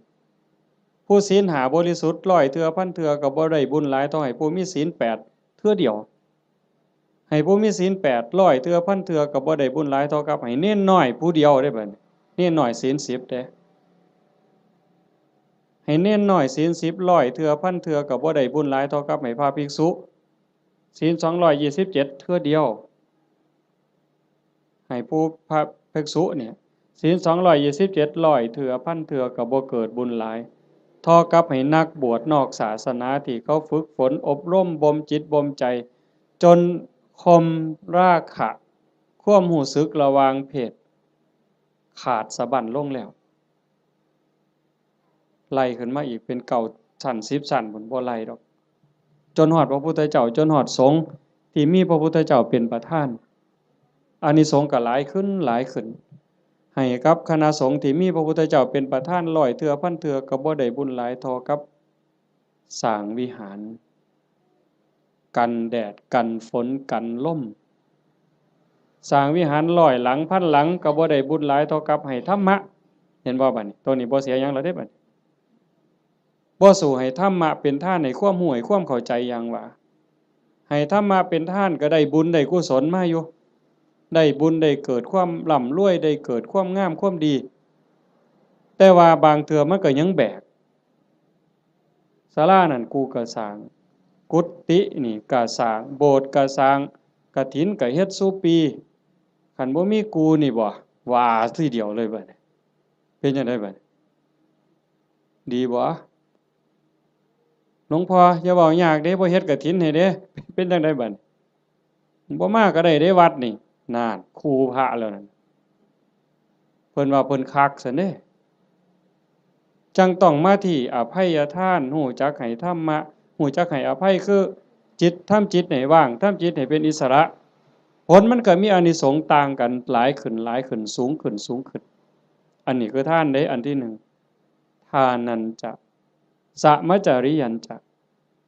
ผู้ศีล5บริสุทธิ์100เทื่อพันเทื่อก็บ่ได้บุญหลายเท่าให้ผู้มีศีล8เทื่อเดียวให้ผู้มีศีล8 100เทื่อพันเทื่อก็บ่ได้บุญหลายเท่ากับให้เน้นน้อยผู้เดียวได้บัดนี้เน้นน้อยศีล10เด้ให้เน้นน้อยศีล10 100เทื่อพันเทื่อก็บ่ได้บุญหลายเท่ากับให้พระภิกษุศีล227เทื่อเดียวให้ผู้พระภิกษุเนี่ยศีล227 100เทื่อพันเทื่อก็บ่เกิดบุญหลายเท่ากับให้นักบวชนอกศาสนาที่เขาฝึกฝนอบรมบ่มจิตบ่มใจจนข่มราคะความรู้สึกระหว่างเพศขาดสะบั้นลงแล้วไล่ขึ้นมาอีกเป็นเก่าชั้น10ชั้นพุ่นบ่ไล่ดอกจนฮอดพระพุทธเจ้าจนฮอดสงฆ์ที่มีพระพุทธเจ้าเป็นประธานอานิสงส์ก็หลายขึ้นหลายขึ้นให้กับคณะสงฆ์ที่มีพระพุทธเจ้าเป็นประธาน100เทื่อพันเทื่อก็บ่ได้บุญหลายเท่ากับสร้างวิหารกันแดดกันฝนกันลมสร้างวิหาร100หลังพันหลังก็บ่ได้บุญหลายเท่ากับให้ธรรมะเห็นบ่บัดนี้ตัวนี้บ่เสียหยังแล้วเด้บัดบ่สู้ให้ธรรมะเป็นทานให้ความรู้ให้ความเข้าใจอย่างว่าให้ธรรมะเป็นทานก็ได้บุญได้กุศลมาอยู่ได้บุญได้เกิดความร่ำรวยได้เกิดความงามความดีแต่ว่าบางเทื่อมันก็ยังแบกศาลานั่นกูก็สร้างกุฏินี่ก็สร้างโบสถ์ก็สร้างกฐินก็เฮ็ดซุปีคันบ่มีกูนี่บ่ว่าทีเดียวเลยบัดนี้เป็นจังได๋บัดดีบ่หลวงพ่ออย่าเว้ายากเด้บ่เฮ็ดกฐินให้เด้เป็นจังได๋บัดบ่มาก็ได้เด้วัดนี่นั่นครูพระแล้วนั่นเพิ่นว่าเพิ่นคักซั่นเด้จังต้องมาที่อภัยทานรู้จักให้ธรรมะรู้จักให้อภัยคือจิตทำจิตให้ว่างทำจิตให้เป็นอิสระผลมันก็มีอานิสงส์ต่างกันหลายขึ้นหลายขึ้นสูงขึ้นสูงขึ้นอันนี้คือทานเด้อันที่1ทานันจะสมัจจริยันจะ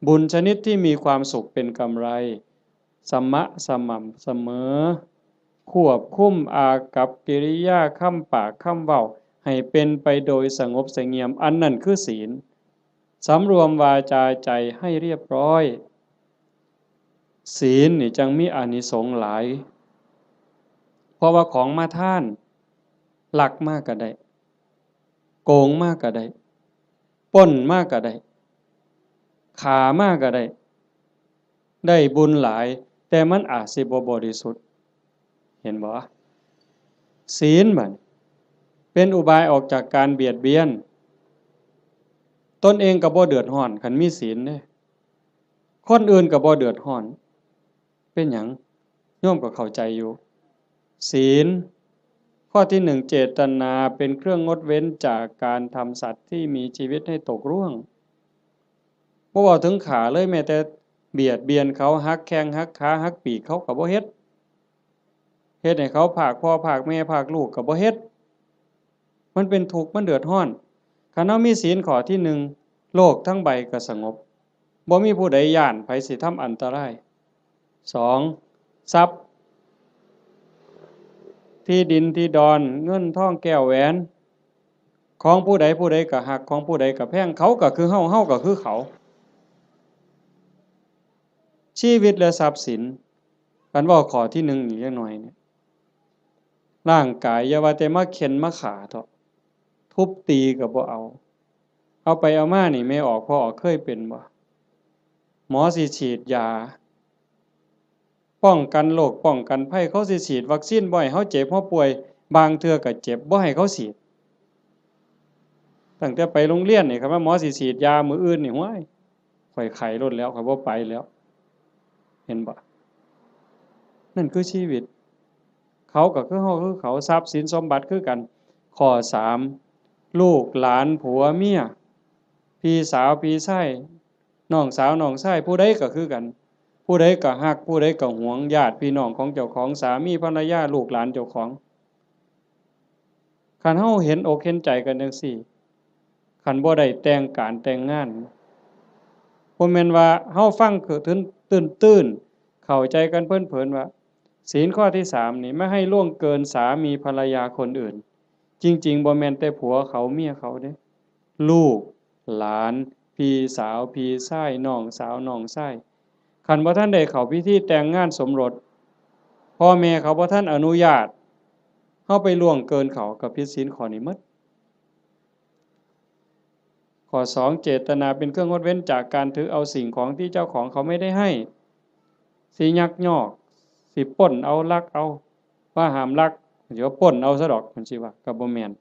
บุญชนิดที่มีความสุขเป็นกำไรสมะสม่ำเสมอควบคุมอากัปกิริยาคำปากคำเว้าให้เป็นไปโดยสงบเสงี่ยมอันนั้นคือศีล สำรวมวาจาใจให้เรียบร้อยศีลนี่จังมีอานิสงส์หลายเพราะว่าของมาท่านลักมากก็ได้โกงมากก็ได้ปล้นมากก็ได้ฆ่ามากก็ได้ได้บุญหลายแต่มันอาจสิบ่บริสุทธิ์เห็นบ่ศีลมันเป็นอุบายออกจากการเบียดเบียนตนเองก็บ่เดือดร้อนคันมีศีลเด้คนอื่นก็บ่เดือดร้อนเป็นหยังโยมก็เข้าใจอยู่ศีลข้อที่หนึ่งเจตนาเป็นเครื่องงดเว้นจากการทำสัตว์ที่มีชีวิตให้ตกร่วงบ่เว้าถึงฆ่าเลยแม้แต่เบียดเบียนเขาหักแข้งหักขาหักปีกเขาก็บ่เฮ็ดให้เขาพรากพ่อพรากแม่พรากลูกก็บ่เฮ็ดมันเป็นทุกข์มันเดือดร้อนคันเฮามีศีลข้อที่หนึ่งโลกทั้งใบก็สงบบ่มีผู้ใดย้านไผสิทำอันตรายสองทรัพย์ที่ดินที่ดอนเงินทองแก้วแหวนของผู้ใดผู้ใดก็ฮักของผู้ใดก็แพงเขาก็คือเฮาเฮาก็คือเขาชีวิตและทรัพย์สินกันเว้าข้อที่หนึ่งอีกจักหน่อยเนี่ยร่างกายอย่าว่าแต่มาเข็นมาฆ่าเถาะทุบตีก็บ่เอาไปเอามานี่แม่ออกพ่อออกเคยเป็นบ่หมอสิฉีดยาป้องกันโรคป้องกันภัยเขาสิฉีดวัคซีนบ่ให้เฮาเจ็บเฮาป่วยบางเทื่อก็เจ็บบ่ให้เขาฉีดตั้งแต่ไปโรงเรียนนี่ครับว่าหมอสิฉีดยามื้ออื่นนี่ห้วยข่อยไข้ลดแล้วข่อยบ่ไปแล้วเห็นบ่นั่นคือชีวิตเขาก็คือเฮาคือเขาทรัพย์สินสมบัติคือกันข้อ3ลูกหลานผัวเมียพี่สาวพี่ชายน้องสาวน้องชายผู้ใดก็คือกันผู้ใดก็ฮักผู้ใดก็หวงญาติพี่น้องของเจ้าของสามีภรรยาลูกหลานเจ้าของคันเฮาเห็นอกเห็นใจกันจังซี่คันบ่ได้แต่งการแต่งงานบ่แม่นว่าเฮาฟังคือตื้นๆเข้าใจกันเผินๆว่าศีลข้อที่3นี่ไม่ให้ล่วงเกินสามีภรรยาคนอื่นจริงๆบ่แม่นแต่ผัวเขาเมียเขาเด้ลูกหลานพี่สาวพี่ชายน้องสาวน้องชายคันบ่ทันได้เข้าพิธีแต่งงานสมรสพ่อแม่เขาบ่ทันอนุญาตเฮาไปล่วงเกินเขาก็ผิดศีลข้อนี้หมดข้อ2เจตนาเป็นเครื่องงดเว้นจากการถือเอาสิ่งของที่เจ้าของเขาไม่ได้ให้สิยักยอกสิปล้นเอาลักเอาว่าห้ามลักเดี๋ยวปล้นเอาซะดอกมันสิว่าก็บ่แม่น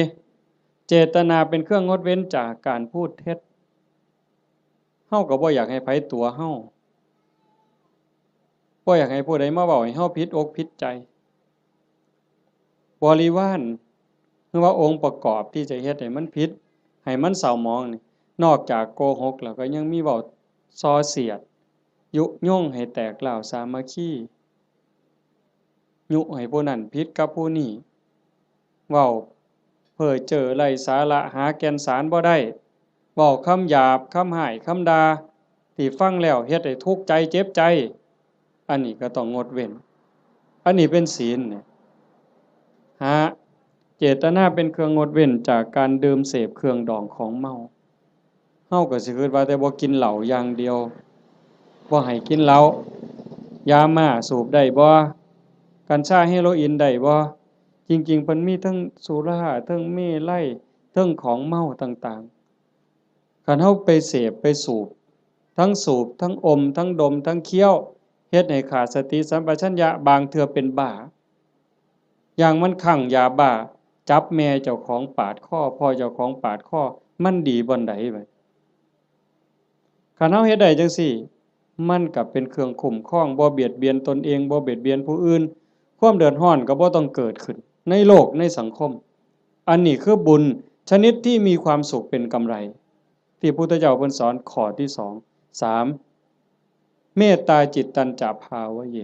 4เจตนาเป็นเครื่องงดเว้นจากการพูดเท็จเฮาก็บ่อยากให้ไผตัวเฮาบ่อยากให้ผู้ใดมาเว้าให้เฮาผิดอกผิดใจบริวารหรือว่าองค์ประกอบที่จะเฮ็ดให้มันผิดให้มันเศร้าหมองนี่นอกจากโกหกแล้วก็ยังมีเว้าส่อเสียดยุยงให้แตกร้าวสามัคคียุให้ผู้นั้นผิดกับผู้นี้เว้าเพ้อเจ้อไร้สาระหาแก่นสารบ่ได้เว้าคำหยาบคำหยาบคำด่าที่ฟังแล้วเฮ็ดให้ทุกข์ใจเจ็บใจอันนี้ก็ต้องงดเว้นอันนี้เป็นศีลเนี่ยเจตนาเป็นเครื่องงดเว้นจากการดื่มเสพเครื่องดองของเมาเฮาก็สิคิดว่าแต่บ่กินเหล้าอย่างเดียวบ่ให้กินเหล้ายาม่าสูบได้บ่กัญชาเฮโรอีนได้บ่จริงๆเพิ่นมีทั้งสุราทั้งเมลัยทั้งของเมาต่างๆคันเฮาไปเสพไปสูบทั้งอมทั้งดมทั้งเคี้ยวเฮ็ดให้ขาดสติสัมปชัญญะบางเทื่อเป็นบ้าอย่างมันคลั่งยาบ้าจับแม่เจ้าของปาดคอพ่อเจ้าของปาดคอมันดีบ่อนใดบัดคันเฮาเฮ็ดได้จังซี่มันก็เป็นเครื่องคุ้มครองบ่เบียดเบียนตนเองบ่เบียดเบียนผู้อื่นความเดือดร้อนก็บ่ต้องเกิดขึ้นในโลกในสังคมอันนี้คือบุญชนิดที่มีความสุขเป็นกำไรที่พุทธเจ้าเพิ่นสอนข้อที่2 3เมตตาจิตตัญจภาวะเย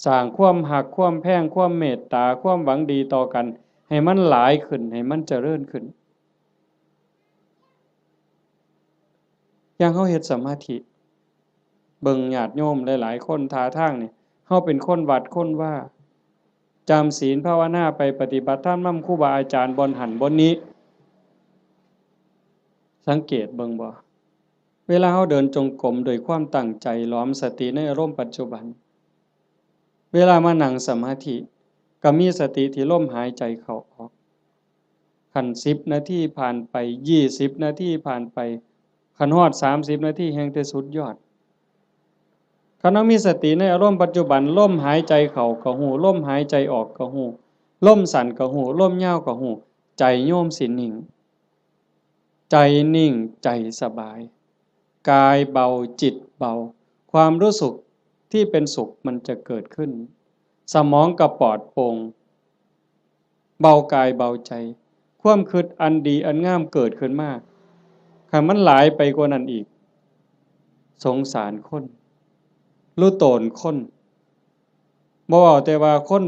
สร้างความหักความแพงความเมตตาความหวังดีต่อกันให้มันหลายขึ้นให้มันเจริญขึ้นอย่างเฮาเฮ็ดสมาธิเบิ่งญาติโยมหลายๆคนท่าทางนี่เฮาเป็นคนวัดคนว่าจำศีลภาวนาไปปฏิบัติธรรมนำครูบาอาจารย์บ่อนหั้นบ่อนนี้ สังเกตเบิ่งบ่เวลาเฮาเดินจงกรมด้วยความตั้งใจหลอมสติในอารมณ์ปัจจุบันเวลามานั่งสมาธิก็มีสติที่ลมหายใจเข้าออกคัน10นาทีผ่านไป20นาทีผ่านไปคันฮอด30นาทีแฮ่งแต่สุดยอดคันเฮามีสติในอารมณ์ปัจจุบันลมหายใจเข้าก็ฮู้ลมหายใจออกก็ฮู้ลมสั้นก็ฮู้ลมยาวก็ฮู้ใจโยมสินิ่งใจนิ่งใจสบายกายเบาจิตเบาความรู้สึกที่เป็นสุขมันจะเกิดขึ้นสมองก็ปลอดโปร่งเบากายเบาใจความคิดอันดีอันงามเกิดขึ้นมาคันมันหลายไปกว่านั้นอีกสงสารคนรู้โตนคนบ่เว้าแต่ว่าคน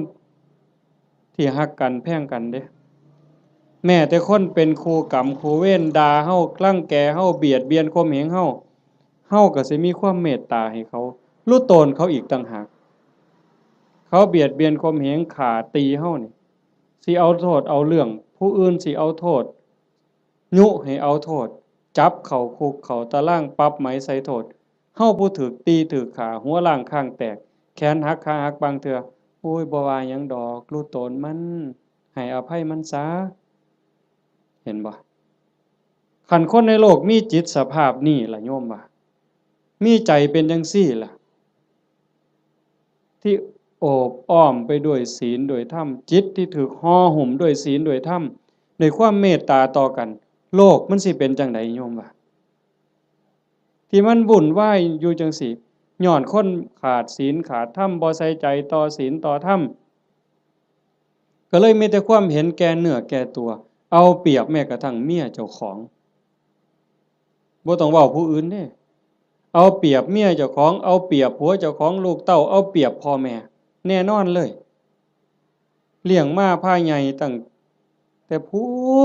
ที่ฮักกันแพงกันเด้แม้แต่คนเป็นคู่กรรมคู่เวรด่าเฮารังแกเฮาเบียดเบียนข่มเหงเฮาก็สิมีความเมตตาให้เขารู้โตนเขาอีกต่างหากเขาเบียดเบียนข่มเหงฆ่าตีเฮานี่สิเอาโทษเอาเรื่องผู้อื่นสิเอาโทษยุให้เอาโทษจับเข้าคุกเข้าตารางปรับไหมใส่โทษเฮาผู้ถูกตีถูกฆ่าหัวล้างข้างแตกแขนหักขาหักบางเทื่อโอ้ยบ่ว่าหยังดอกรู้โตนมันให้อภัยมันซะเห็นบ่คันคนในโลกมีจิตสภาพนี้ล่ะโยมว่ามีใจเป็นจังซี่ล่ะที่โอบอ้อมไปด้วยศีลด้วยธรรมจิตที่ถูกห่อหุ้มด้วยศีลด้วยธรรมด้วยความเมตตาต่อกันโลกมันสิเป็นจังไดโยมว่าที่มันวุ่นวายอยู่จังซี่ย้อนคนขาดศีลขาดธรรมบ่ใส่ใจต่อศีลต่อธรรมก็เลยมีแต่ความเห็นแก่เนื้อแก่ตัวเอาเปรียบแม้กระทั่งเมียเจ้าของบ่ต้องเว้าผู้อื่นเด้เอาเปรียบเมียเจ้าของเอาเปรียบผัวเจ้าของลูกเต้าเอาเปรียบพ่อแม่แน่นอนเลยเลี้ยงมาพาใหญ่ตั้งแต่พู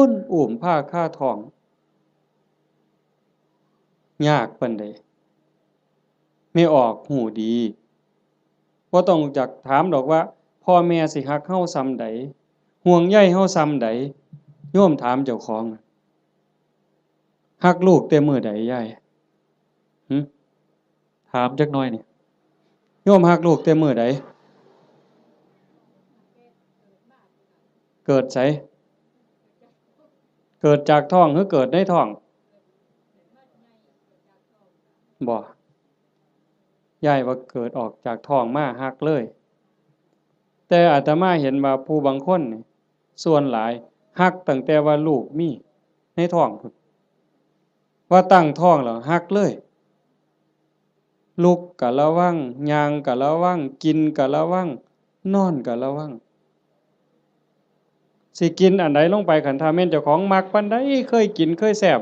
นอุ้มผ้าคาท้องยากปานใดไม่ออกหูดีบ่ต้องจักถามดอกว่าพ่อแม่สิรักเฮาส่ำใดห่วงใยเฮาส่ำใดโยมถามเจ้าของรักลูกแต่มื้อใดยายหึถามจักหน่อยนี่โยมรักลูกแต่มื้อใดเกิดไสเกิดจากท้องหรือเกิดในท้องบ่ยายว่าเกิดออกจากท้องมารักเลยแต่อาตมาเห็นว่าผู้บางคนนี่ส่วนหลายรักตั้งแต่ว่าลูกมีในท้องพู้นว่าตั้งท้องแล้วรักเลยลุกก็ระวังย่างก็ระวังกินก็ระวังนอนก็ระวังสิกินอันใดลงไปคันถ้าแม่นเจ้าของมักปานใดเคยกินเคยแซ่บ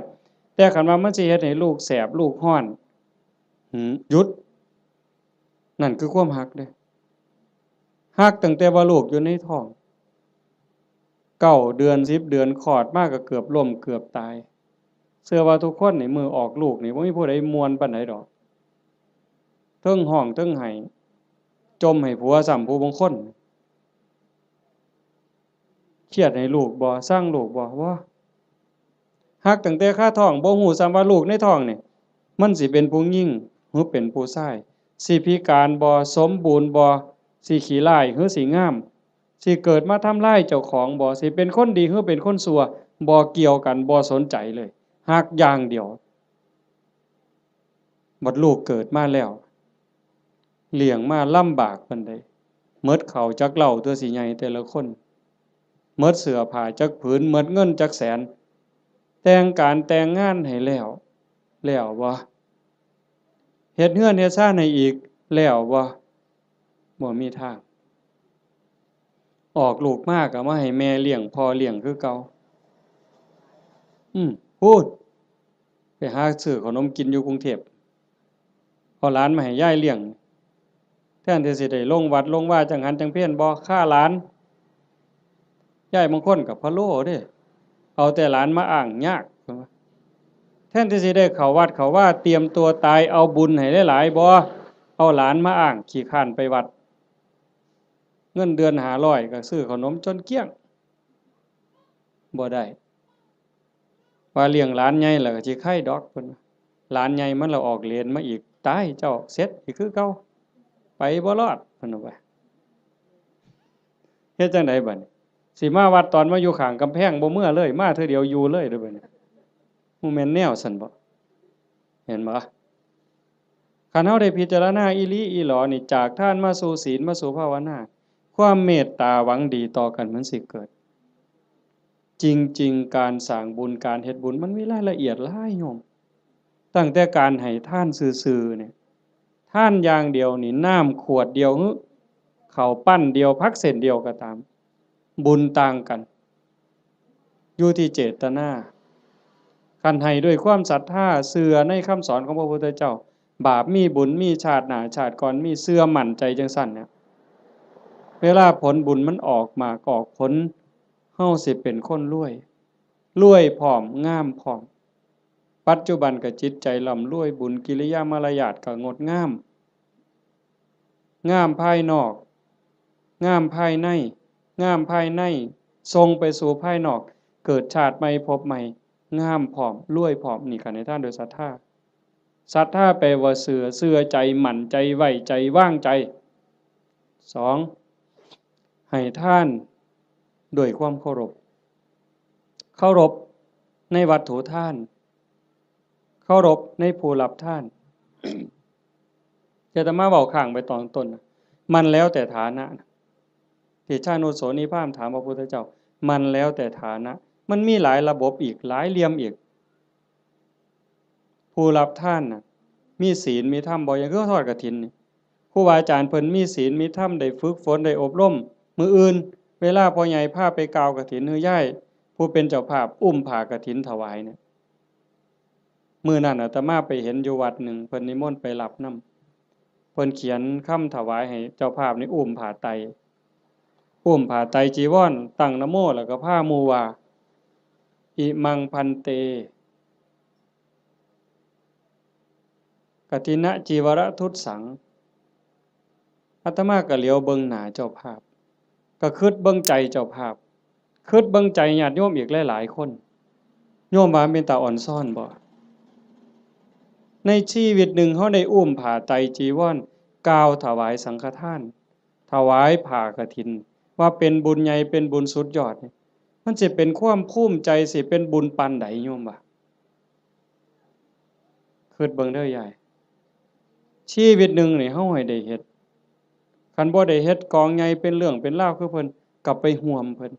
แต่คันว่ามันสิเฮ็ดให้ลูกแสบลูกร้อนหยุดนั่นคือความรักเด้รักตั้งแต่ว่าลูกอยู่ในท้อง9 เดือน10 เดือนคลอดมาก็เกือบล้มเกือบตายเชื่อว่าทุกคนนี่มื้อออกลูกนี่บ่มีผู้ใดม่วนปานใดดอกเทิงร้องเทิงไห้จมให้ผัวซ้ำผู้บางคนเครียดให้ลูกบ่ซังลูกบ่รักตั้งแต่คาท้องบ่ฮู้ซ้ำว่าลูกในท้องนี่มันสิเป็นผู้หญิงหรือเป็นผู้ชายสิพิการบ่สมบูรณ์บ่สิขี้ร้ายหรือสิงามสิเกิดมาทำร้ายเจ้าของบ่สิเป็นคนดีหรือเป็นคนชั่วบ่เกี่ยวกันบ่สนใจเลยรักอย่างเดียวบัดลูกเกิดมาแล้วเลี้ยงมาลำบากปานใดหมดข้าวจักเหล้าตัวสิใหญ่แต่ละคนหมดเสื้อผ้าจักผืนหมดเงินจักแสนแต่งการแต่งงานให้แล้วบ่เฮ็ดเรือนเฮ็ดชานให้อีกแล้วบ่มีทางออกลูกมาก็มาให้แม่เลี้ยงพ่อเลี้ยงคือเก่าพูดไปหาซื้อขนมกินอยู่กรุงเทพเอาหลานมาให้ยายเลี้ยงแทนที่สิได้ลงวัดลงว่าจังหันจังเพี้ยนบ่ค่าหลานยายบางคนก็พะโล้เด้เอาแต่หลานมาอ้างยากแทนที่สิได้เข้าวัดเข้าว่าเตรียมตัวตายเอาบุญให้หลายๆบ่เอาหลานมาอ้างขี้คร้านไปวัดเงินเดือน500ก็ซื้อขนมจนเกลี้ยงบ่ได้ ว่าเลี้ยงหลานใหญ่แล้วก็สิไข่ดอกเพิ่นหลานใหญ่มันละออกเรียนมาอีกตายเจ้าเสร็จอีกคือเก่าไปบ่รอดเพิ่นว่าเฮ็ดจังไดบัดนี้สิมาวัดตอนมาอยู่ข้างกำแพงบ่เมื่อเลยมาเทื่อเดียวอยู่เลยเด้อบัดนี้บ่แม่นแนวซั่นบ่เห็นบ่คันเฮาได้พิจารณาอีหลีอีหลอนี่จากทานมาสู่ศีลมาสู่ภาวนาความเมตตาหวังดีต่อกันมันสิเกิดจริงๆการสร้างบุญการเฮ็ดบุญมันมีรายละเอียดหลายโยมตั้งแต่การให้ทานซื่อๆเนี่ยทานอย่างเดียวนี่น้ำขวดเดียวข้าวปั้นเดียวผักเส้นเดียวก็ตามบุญต่างกันอยู่ที่เจตนาคันให้ด้วยความศรัทธาเชื่อในคำสอนของพระพุทธเจ้าบาปมีบุญมีชาติหน้าชาติก่อนมีเชื่อมั่นใจจังซั่นเนี่ยเวลาผลบุญมันออกมากอกผลเฮาสิเป็นคนรวยพร้อมงามพร้อมปัจจุบันก็จิตใจร่ำรวยบุญกิริยามารยาทก็งดงามงามภายนอกงามภายในงามภายในทรงไปสู่ภายนอกเกิดชาติใหม่พบใหม่งามพร้อมรวยพร้อมนี่ก็ในท่านโดยศรัทธาศรัทธาแปลว่าเชื่อใจมั่นใจไว้ใจวางใจ2ให้ทานด้วยความเคารพในวัตถุทานเคารพในผู้รับทานอาตมาเว้าข้างไปตอนต้นมันแล้วแต่ฐานะที่ชาโนโสนิพามถามพระพุทธเจ้ามันแล้วแต่ฐานะมันมีหลายระบบอีกหลายเหลี่ยมอีกผู้รับทานน่ะมีศีลมีธรรมบ่อย่างคือทอดกฐินนี่ครูบาอาจารย์เพิ่นมีศีลมีธรรมได้ฝึกฝนได้อบรมมื้ออื่นเวลาพ่อใหญ่พาไปกาวกฐินฮือย่ายผู้เป็นเจ้าภาพอุ้มผ้ากฐินถวายเนี่ยมื้อนั้นอาตมาไปเห็นอยู่วัดหนึ่งเพิ่นนิมนต์ไปรับนำเพิ่นเขียนคำถวายให้เจ้าภาพนี่อุ้มผ้าไตรจีวรตั้งนะโมแล้วก็พาหมู่ว่าอิมังพันเตกฐินะจีวรทุตสังอาตมาก็เหลียวเบิ่งหน้าเจ้าภาพก็คิดเบิ่งใจเจ้าภาพคิดเบิ่งใจญาติโยมอีกหลายๆคนโยมว่าเป็นตาอ่อนซ่อนบ่ในชีวิตหนึ่งเฮาได้อุ้มผ้าไตรจีวรกล่าวถวายสังฆทานถวายผ้ากฐินว่าเป็นบุญใหญ่เป็นบุญสุดยอดมันสิเป็นความภูมิใจสิเป็นบุญปานใดโยมว่าคิดเบิ่งเด้อยายชีวิตหนึ่งนี่เฮาให้ได้เฮ็ดคันบ่ได้เฮ็ดกองใหญ่เป็นเรื่องเป็นราวคือเพิ่นกลับไปห่วมเพิ่น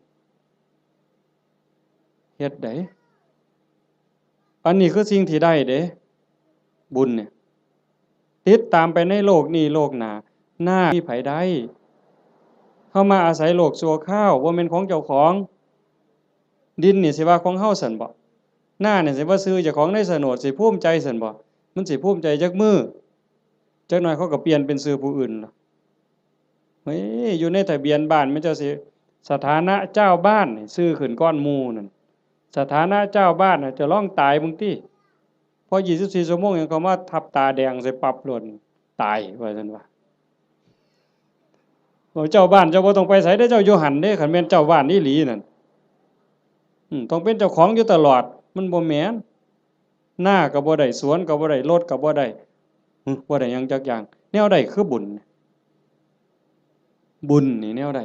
เฮ็ดได้อันนี้คือสิ่งที่ได้เด้บุญเนี่ยติดตามไปในโลกนี้โลกหน้าหน้ามีไผได้เฮามาอาศัยโลกชั่วคราวบ่แม่นของเจ้าของดินนี่สิว่าของเฮาซั่นบ่หน้านี่สิว่าซื้อเจ้าของในโฉนดสิภูมิใจซั่นบ่มันสิภูมิใจจักมื้อจักหน่อยเขาก็เปลี่ยนเป็นชื่อผู้อื่นล่ะเฮ้ยอยู่ในทะเบียนบ้านมันจะสิสถานะเจ้าบ้านนี่ชื่อขึ้นก้อนหมู่นั่นสถานะเจ้าบ้านน่ะจะร้องตายมึงติพอ24ชั่วโมงยังเขามาทับตาแดงใส่ปรับหล่นตายว่าซั่นว่าเจ้าบ้านเจ้าบ่ต้องไปไสเด้อเจ้าอยู่หั่นเด้คันแม่นเจ้าบ้านอีหลีนั่นต้องเป็นเจ้าของอยู่ตลอดมันบ่แม่นหน้าก็บ่ได้สวนก็บ่ได้รถก็บ่ได้บ่ได้หยังจักอย่างแนวใดคือบุญนี่แนวใด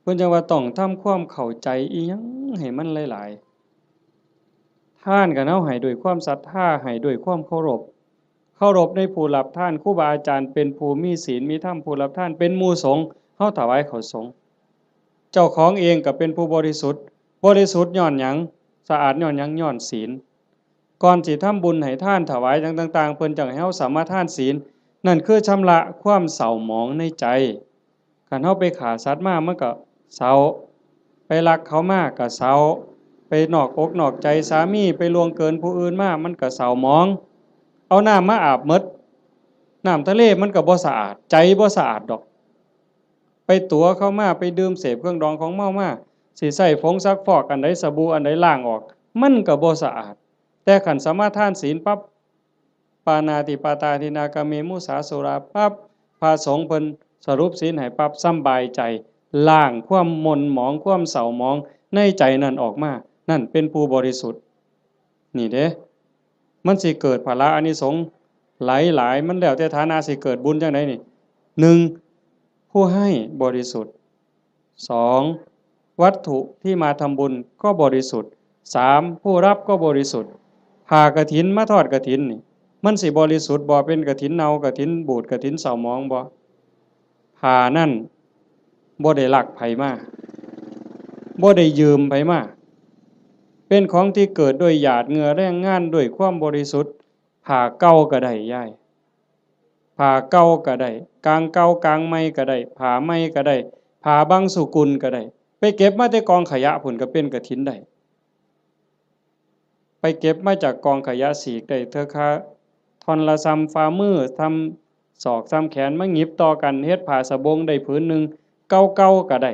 เพิ่นจังว่าต้องทำความเข้าใจอิหยังให้มันหลายๆทานก็เฮาให้ด้วยความศรัทธาให้ด้วยความเคารพในผู้รับทานครูบาอาจารย์เป็นผู้มีศีลมีธรรมผู้รับทานเป็นหมู่สงฆ์เฮาถวายข้าวสงฆ์เจ้าของเองก็เป็นผู้บริสุทธิ์ย้อนหยังสะอาดย้อนหยังย้อนศีลก่อนสิทำบุญให้ทานถวายต่างๆเพิ่นจังให้เฮาสามารถทานศีลนั่นคือชำระความเศร้าหมองในใจคันเฮาไปฆ่าสัตว์มามันก็เศร้าไปลักเขามาก็เศร้าไปนอกอกนอกใจสามีไปล่วงเกินผู้อื่นมามันก็เศร้าหมองเอาน้ำมาอาบหมดน้ำทะเลมันก็บ่สะอาดใจบ่สะอาดดอกไปตั๋วเข้ามาไปดื่มเสพเครื่องดองของเมามาสิใช้ผงซักฟอกอันใดสบู่อันใดล้างออกมันก็บ่สะอาดแต่คันสมาทานศีลปั๊บปานาติปาตาทินากาเมมุสาสุราปั๊บพระสงฆ์เพิ่นสรุปศีลให้ปั๊บสำบายใจล้างความหม่นหมองความเศร้าหมองในใจนั่นออกมา นั่นเป็นผู้บริสุทธิ์นี่เด้มันสิเกิดภละอานิสงส์หลายมันแล้วแต่ฐานะสิเกิดบุญจังไดนี่หนึ่งผู้ให้บริสุทธิ์สองวัตถุที่มาทำบุญก็บริสุทธิ์สามผู้รับก็บริสุทธิ์ผ่ากฐินมาทอดกฐินนี่มันสิบริสุทธิ์บ่เป็นกฐินเน่ากฐินบูดกฐินเศร้าหมองบ่ผ่านั่นบ่ได้ลักไผมาบ่ได้ยืมไผมาเป็นของที่เกิดด้วยหยาดเหงื่อแรงงานด้วยความบริสุทธิ์ผ่าเก่าก็ได้ย่ายผ่าเก่าก็ได้กลางเก่ากลางใหม่ก็ได้ผ่าใหม่ก็ได้ผ่าบางสุกุลก็ได้ไปเก็บมาแต่กองขยะพุ่นก็เป็นกฐินได้ไปเก็บมาจากกองขยะสีกได้เถอะค่ะท่อนละซ้ำฝ่ามือทำศอกซ้ำแขนมาหยิบต่อกันเฮ็ดผ้าสบงได้ผืนหนึ่งเก่าๆก็ได้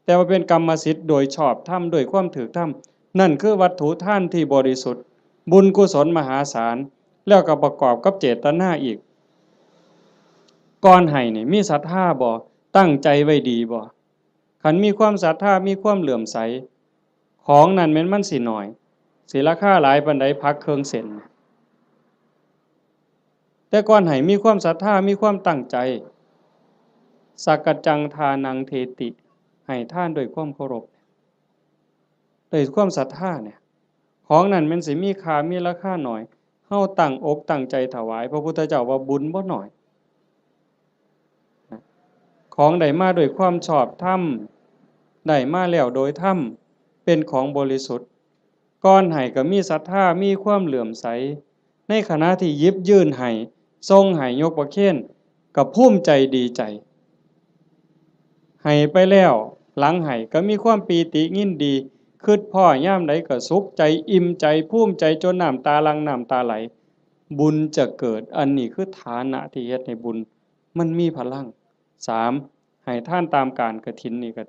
แต่ว่าเป็นกรรมสิทธิ์โดยชอบธรรมโดยความถูกธรรมนั่นคือวัตถุทานที่บริสุทธิ์บุญกุศลมหาศาลแล้วก็ประกอบกับเจตนาอีกก่อนให้นี่มีศรัทธาบ่ตั้งใจไว้ดีบ่คันมีความศรัทธามีความเหลื่อมใสของนั้นแม้นมันสิน้อยสิราคาหลายปานใดพักเครื่องเส้นแต่ก่อนให้มีความศรัทธามีความตั้งใจสักกจังทานังเทติให้ท่านด้วยความเคารพด้วยความศรัทธาเนี่ยของนั้นมันสิมีค่ามีราคาหน่อยเฮาตั้งอกตั้งใจถวายพระพุทธเจ้าว่าบุญบ่น้อยของได้มาด้วยความชอบธรรมได้มาแล้วโดยธรรมเป็นของบริสุทธิ์ก่อนให้ก็มีศรัทธามีความเหลื่อมใสในขณะที่หยิบยื่นให้ทรงให้ยกประเคนก็ภูมิใจดีใจให้ไปแล้วหลังให้ก็มีความปีติยินดีคิดพ่อยามใดก็สุขใจอิ่มใจภูมิใจจนน้ำตาหลั่งน้ำตาไหลบุญจะเกิดอันนี้คือฐานะที่เฮ็ดให้บุญมันมีพลังสามให้ท่านตามการกฐินนี่ก็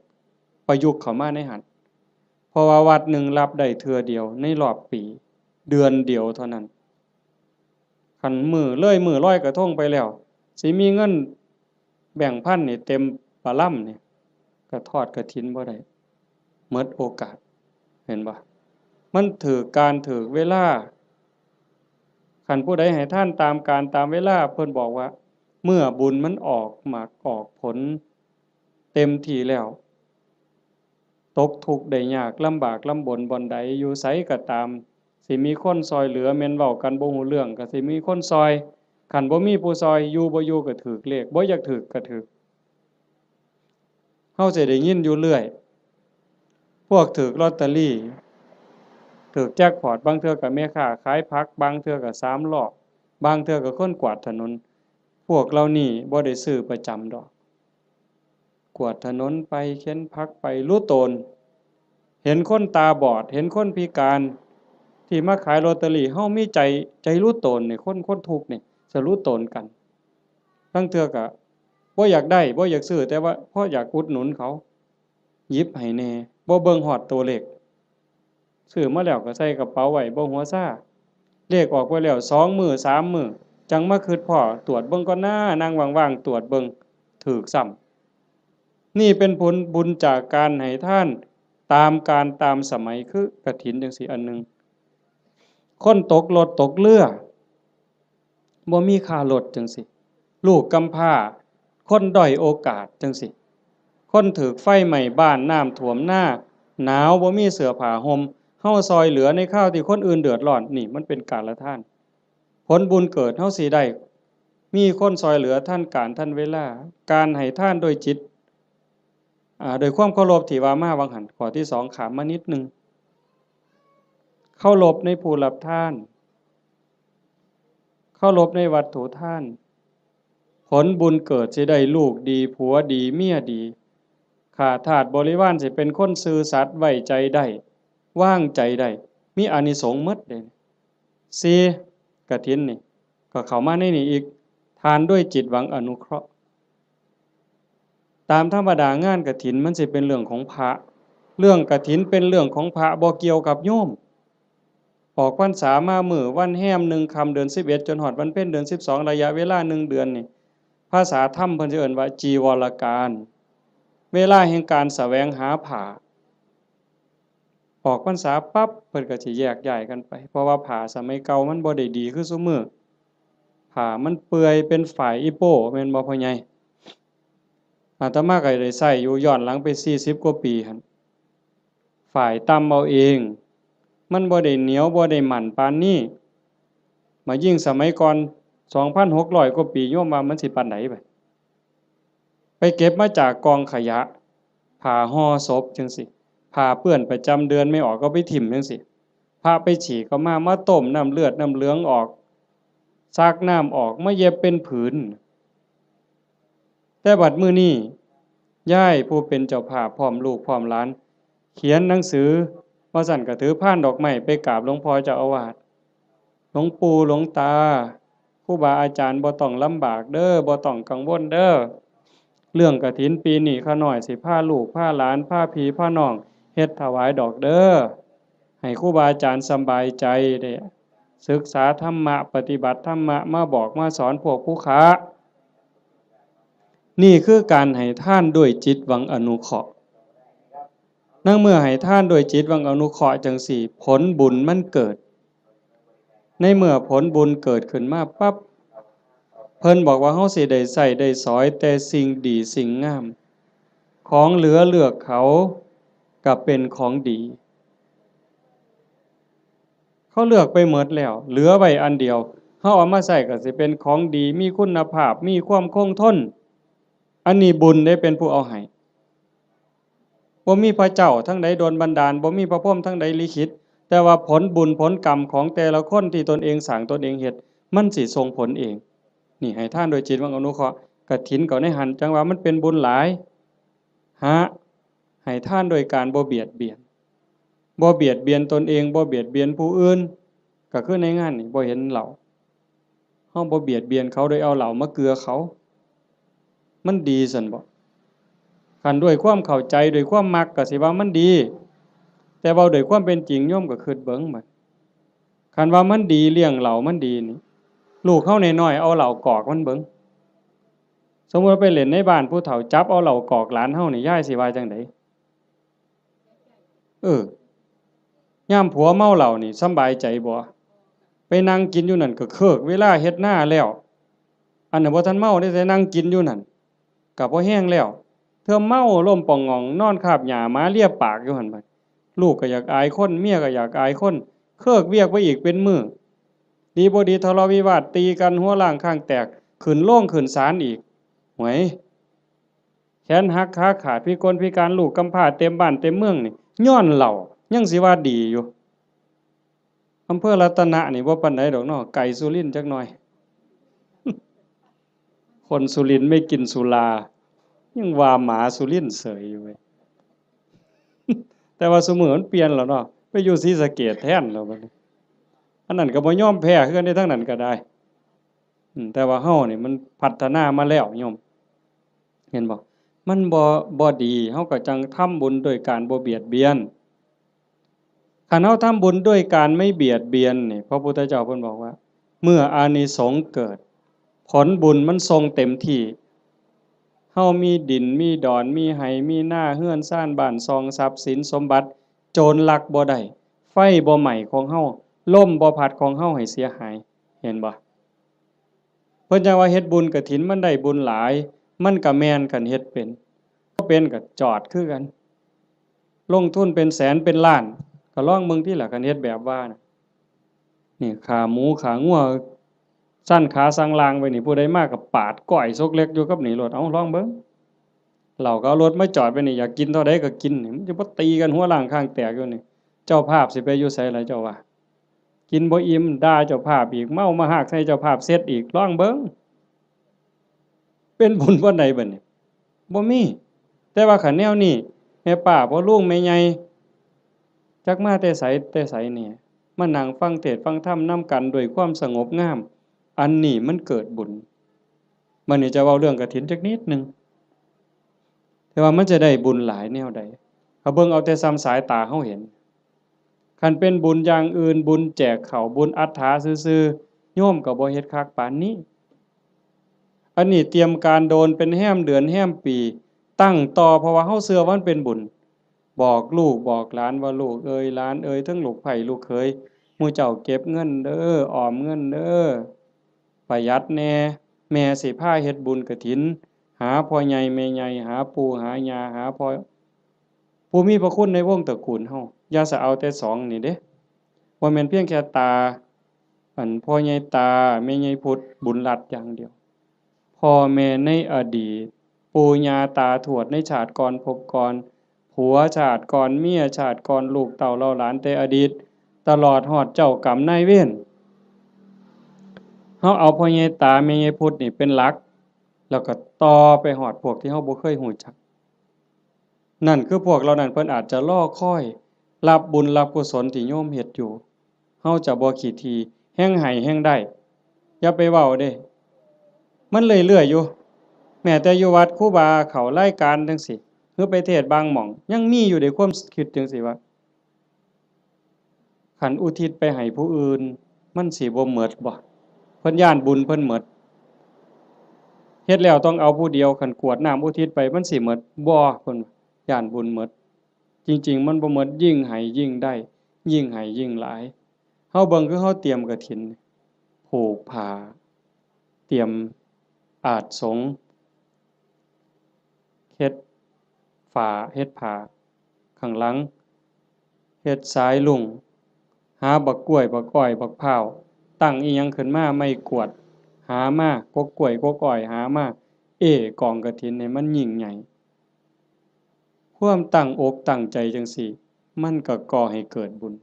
ประยุกต์เข้ามาในหันเพราะว่าวัดหนึ่งรับได้เทื่อเดียวในรอบปีเดือนเดียวเท่านั้นคันมือร้อยกระทงไปแล้วสิมีเงินแบ่งพันนี่เต็มปะล่ำนี่ก็ทอดกฐินบ่ได้หมดโอกาสเห็นบ่มันถือการถือเวลาคันผู้ใดให้ท่านตามการตามเวลาเพิ่นบอกว่าเมื่อบุญมันออกหมากออกผลเต็มที่แล้วตกทุกข์ได้ยากลำบากลำบนบ่อนใดอยู่ไสก็ตามสิมีคนซอยเหลือแม่นเว้ากันบ่ฮู้เรื่องก็สิมีคนซอยคันบ่มีผู้ซอยอยู่บ่อยู่ก็ถูกเลขบ่อยากถูกก็ถูกเฮาสิได้ยินอยู่เรื่อยพวกถูกลอตเตอรี่ถูกแจ็คพอตบางเทื่อก็แม่ค้าขายผักบางเทื่อก็3ล้อบางเทื่อก็คนกวาดถนนพวกเรานี่บ่ได้ซื้อประจำดอกกวาดถนนไปเข็นผักไปรู้ตนเห็นคนตาบอดเห็นคนพิการที่มาขายลอตเตอรี่เฮามีใจรู้ตนนี่คนทุกข์นี่จะรู้ตนกันบางเทื่อก็บ่อยากได้บ่อยากซื้อแต่ว่าเพราะอยากอุดหนุนเขาหยิบให้แน่บ่เบิ่งฮอดตัวเลขซื้อมาแล้วก็ใส่กระเป๋าไว้บ่หัวซ่าเลขออกไปแล้ว2มื้อ3มื้อจังมาคิดพ้อตรวจเบิ่งก่อนนะนั่งว่างๆตรวจเบิ่งถูกซ้ำนี่เป็นผลบุญจากการให้ท่านตามการตามสมัยคือกฐินจังซี่อันนึงคนตกรถตกเรือบ่มีค่ารถจังซี่ลูกกำพร้าคนด้อยโอกาสจังซี่คนถูกไฟไหม้บ้านน้ำท่วมนาหนาวบ่มีเสื้อผ้าห่มเฮาซอยเหลือในคราวที่คนอื่นเดือดร้อนนี่มันเป็นการละทานผลบุญเกิดเฮาสิได้มีคนซอยเหลือท่านการท่านเวลาการให้ทานโดยจิตโดยความเคารพที่ว่ามาวังหันข้อที่2ขามมานิดนึงเคารพในผู้รับทานเคารพในวัตถุทานผลบุญเกิดสิได้ลูกดีผัวดีเมียดีข้าทาสบริวารสิเป็นคนซื่อสัตย์ไว้ใจได้วางใจได้มีอานิสงส์หมดเด้4กฐินนี่ก็เข้ามาในนี่อีกทานด้วยจิตหวังอนุเคราะห์ตามธรรมดางานกฐินมันสิเป็นเรื่องของพระเรื่องกฐินเป็นเรื่องของพระบ่เกี่ยวกับโยมออกพรรษามามื้อวันแฮม1ค่ำเดือน11จนฮอดวันเพ็ญเดือน12ระยะเวลา1เดือนนี่ภาษาธรรมเพิ่นสิเอิ้นว่าจีวรการเวลาแห่งการแสวงหาผ้า ออกพรรษาปั๊บเพิ่นก็สิแยกย้ายกันไปเพราะว่าผ้าสมัยเก่ามันบ่ได้ดีคือซุมื้อผ้ามันเปื่อยเป็นฝ้ายอีโป้แม่นบ่พ่อใหญ่อาตมาก็ได้ใช้อยู่ย้อนหลังไป40กว่าปีหั่นฝ้ายตำเอาเองมันบ่ได้เหนียวบ่ได้หมั่นปานนี้มายิ่งสมัยก่อน2,600กว่าปีโยมว่ามันสิปานใดบัดไปเก็บมาจากกองขยะผ้าห่อศพจังซี่ผ้าเปื้อนประจำเดือนไม่ออกก็ไปถิ้มจังซี่ผ้าไปฉีกเอามาต้มน้ำเลือดน้ำเหลืองออกซักน้ำออกมาเย็บเป็นผืนแต่บัดมื้อนี้ย้ายผู้เป็นเจ้าภาพพร้อมลูกพร้อมหลานเขียนหนังสือว่าสั่นก็ถือพานดอกไม้ไปกราบหลวงพ่อเจ้าอาวาสหลวงปู่หลวงตาครูบาอาจารย์บ่ต้องลำบากเด้อบ่ต้องกังวลเด้อเรื่องกฐินปีนี้ข้าน้อยสิพาลูกพาหลานพาพี่พาน้องเฮ็ดถวายดอกเด้อให้ครูบาอาจารย์สำบายใจได้ศึกษาธรรมะปฏิบัติธรรมะมาบอกมาสอนพวกผู้ค้านี่คือการให้ทานด้วยจิตหวังอนุเคราะห์นั่งเมื่อให้ทานด้วยจิตหวังอนุเคราะห์จังสี่ผลบุญมันเกิดในเมื่อผลบุญเกิดขึ้นมาปั๊บเพิ่นบอกว่าเฮาสิได้ใช้ได้สอยแต่สิ่งดีสิ่งงามของเหลือเลือกเขาก็เป็นของดีเขาเลือกไปหมดแล้วเหลือไว้อันเดียวเฮาเอามาใช้ก็สิเป็นของดีมีคุณภาพมีความคงทนอันนี้บุญได้เป็นผู้เอาให้บ่มีพระเจ้าทั้งใดโดนบันดาลบ่มีพระพรหมทั้งใดลิขิตแต่ว่าผลบุญผลกรรมของแต่ละคนที่ตนเองสร้างตนเองเฮ็ดมันสิส่งผลเองนี่ให้ทานโดยจิตหวังอนุเคราะห์กฐินก็ในหันจังว่ามันเป็นบุญหลายให้ทานโดยการบ่เบียดเบียนบ่เบียดเบียนตนเองบ่เบียดเบียนผู้อื่นก็คือในงานนี่บ่เห็นเหล้าเฮาบ่เบียดเบียนเขาโดยเอาเหล้ามาเกลือเขามันดีซั่นบ่คันด้วยความเข้าใจด้วยความมักก็สิว่ามันดีแต่เว้าด้วยความเป็นจริงโยมก็คิดเบิ่งบัดคันว่ามันดีเลี้ยงเหล้ามันดีนี่ลูกเฮาน้อยๆเอาเหล้ากอกมันเบิ่งสมมุติว่าไปเล่นในบ้านผู้เฒ่าจับเอาเหล้ากอกหลานเฮานี่ยายสิว่าจังได๋ยามผัวเมาเหล้านี่สำบายใจบ่ไปนั่งกินอยู่นั่นก็เคิกเวลาเฮ็ดนาแล้วอันนั้นบ่ทันเมาได้แต่นั่งกินอยู่นั่นก็บ่แห้งแล้วเธอเมาล้มป่องงองนอนคาบหญ้าหมาเลียปากอยู่หั่นบัดลูกก็อยากอายคนเมียก็อยากอายคนเคิกเวียกไปอีกเป็นมื้อดีบ่ดีทะเลาะวิวาทตีกันหัวล้างข้างแตกขึ้นโรงขึ้นศาลอีกหวยแขนหักขาขาดพิกลพิการลูกกำพร้าเต็มบ้านเต็มเมืองนี่ย้อนเหล้ายังสิว่าดีอยู่อำเภอรัตนะนี่บ่ปานใดดอกเนาะไกลสุรินทร์จักหน่อยคนสุรินทร์ไม่กินสุรายังว่าหมาสุรินทร์เสยอยู่เว้ยแต่ว่าซุมื้อมันเปลี่ยนแล้วเนาะไปอยู่ศรีสะเกษแทนแล้วบัดนี้อันนั้นก็บ่ยอมแพ้คือกันในทางนั้นก็ได้แต่ว่าเฮานี่มันพัฒนามาแล้วโยมเห็นบ่มันบ่ดีเฮาก็จังทำบุญโดยการบ่เบียดเบียนคันเฮาทำบุญด้วยการไม่เบียดเบียนนี่พระพุทธเจ้าเพิ่นบอกว่าเมื่ออานิสงส์เกิดผลบุญมันทรงเต็มที่เฮามีดินมีดอนมีไร่มีนาเรือนซ่านบ้านซองทรัพย์สินสมบัติโจรลักบ่ได้ไฟบ่ไหม้ของเฮาลมบ่พัดของเฮาให้เสียหายเห็นบ่เพิ่นจังว่าเฮ็ดบุญกฐินมันได้บุญหลายมันก็แม่นคันเฮ็ดเป็นบ่เป็นก็จอดคือกันลงทุนเป็นแสนเป็นล้านก็ลองเบิ่งติล่ะคันเฮ็ดแบบว่าน่ะนี่ขาหมูขางัวสั้นขาสังลางไว้นี่ผู้ใดมาก็ปาดก้อยซกเล็กอยู่กับนี่โลดเอ้าลองเบิ่งเราก็เอารถมาจอดไว้นี่อยากกินเท่าใดก็กินนี่มันจะบ่ตีกันหัวล้างข้างแตกอยู่นี่เจ้าภาพสิไปอยู่ไสล่ะเจ้าว่ากินบ่อิ่มด่าเจ้าภาพอีกเมามาฮากใส่เจ้าภาพเสร็จอีกลองเบิ่งเป็นบุญบ่ใดบัดนี้บ่มีแต่ว่าคันแนวนี้แม่ป้าพ่อลุงแม่ใหญ่จักมาแต่ไสนี่มานั่งฟังเทศน์ฟังธรรมนำกันด้วยความสงบงามอันนี้มันเกิดบุญมื้อนี้จะเว้าเรื่องกฐินจักนิดนึงแต่ว่ามันจะได้บุญหลายแนวใดเขาเบิ่งเอาแต่ซ้ำสายตาเฮาเห็นคันเป็นบุญอย่างอื่นบุญแจกข้าวบุญอัฏฐาซื่อๆโยมก็บ่เฮ็ดคักปานนี้อันนี้เตรียมการโดนเป็นแห้มเดือนแห้มปีตั้งต่อเพราะว่าเฮาเชื่อว่ามันเป็นบุญ บอกลูกบอกหลานว่าลูกเอ้ยหลานเอ้ยทั้งลูกไผ่ลูกเขยหมู่เจ้าเก็บเงินเด้อออมเงินเด้อประหยัดแน่แม่สิพาเฮ็ดบุญกฐินหาพ่อใหญ่แม่ใหญ่หาปู่หาย่าหาพ่อผู้มีพระคุณในวงตระกูลเฮาอย่าสะเอาแต่สองนี่เด้บ่แม่นเพียงแค่ตาพ่อใหญ่ตาแม่ใหญ่พุทธบุญรัตน์อย่างเดียวพ่อแม่ในอดีตปู่ย่าตาทวดในชาติก่อนภพก่อนผัวชาติก่อนเมียชาติก่อนลูกเต้าเหล่าหลานแต่อดีตตลอดฮอดเจ้ากรรมนายเวรเฮาเอาพ่อใหญ่ตาแม่ใหญ่พุทธนี่เป็นหลักแล้วก็ต่อไปฮอดพวกที่เฮาบ่เคยฮู้จักนั่นคือพวกเหล่านั้นเพิ่นอาจจะรอคอยรับบุญรับกุศลที่โยมเฮ็ดอยู่เฮาจะบ่ขี้ทีแฮ่งให้แฮ่งได้อย่าไปเว้าเด้มันเรื่อยๆอยู่แม้แต่อยู่วัดครูบาเขารายการจังซี่หรือไปเทศน์บางหม่องยังมีอยู่ในความคิดจังซี่ว่าคันอุทิศไปให้ผู้อื่นมันสิบ่หมดบ่เพิ่นย้านบุญเพิ่นหมดเฮ็ดแล้วต้องเอาผู้เดียวคันกรวดน้ำอุทิศไปมันสิหมดบ่เพิ่นย้านบุญหมดจริงๆมันบ่หมดยิ่งให้ยิ่งได้ยิ่งให้ยิ่งหลายเฮาเบิ่งคือเฮาเตรียมกฐินผูกผ้าเตรียมอาสสงฆ์เฮ็ดฝาเฮ็ดผ้าข้างหลังเฮ็ดสายลุงหาบักกล้วยบักอ้อยบักพร้าวตั้งอิหยังขึ้นมาไม้กวาดหามากกกล้วยกกอ้อยหามากองกฐินให้มันยิ่งใหญ่ความตั้งอกตั้งใจจังซี่มันก็ก่อให้เกิดบุญ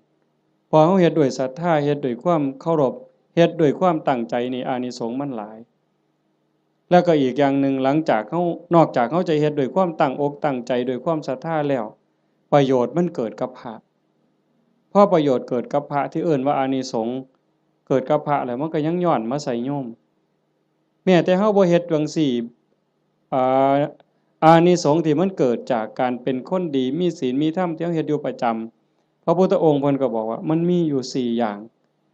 พอเฮาเฮ็ดด้วยศรัทธาเฮ็ดด้วยความเคารพเฮ็ดด้วยความตั้งใจนี่อานิสงส์มันหลายแล้วก็อีกอย่างหนึ่งหลังจากเฮานอกจากเฮาจะเฮ็ดด้วยความตั้งอกตั้งใจด้วยความศรัทธาแล้วประโยชน์มันเกิดกับพระพอประโยชน์เกิดกับพระที่เอิ้นว่าอานิสงส์เกิดกับพระแล้วมันก็ยังย้อนมาใส่โยมแม้แต่เฮาบ่เฮ็ดจังซี่อ่าอานิสงส์ที่มันเกิดจากการเป็นคนดีมีศีลมีธรรมที่เฮาเฮ็ดอยู่ประจำพระพุทธองค์เพิ่นก็บอกว่ามันมีอยู่4อย่าง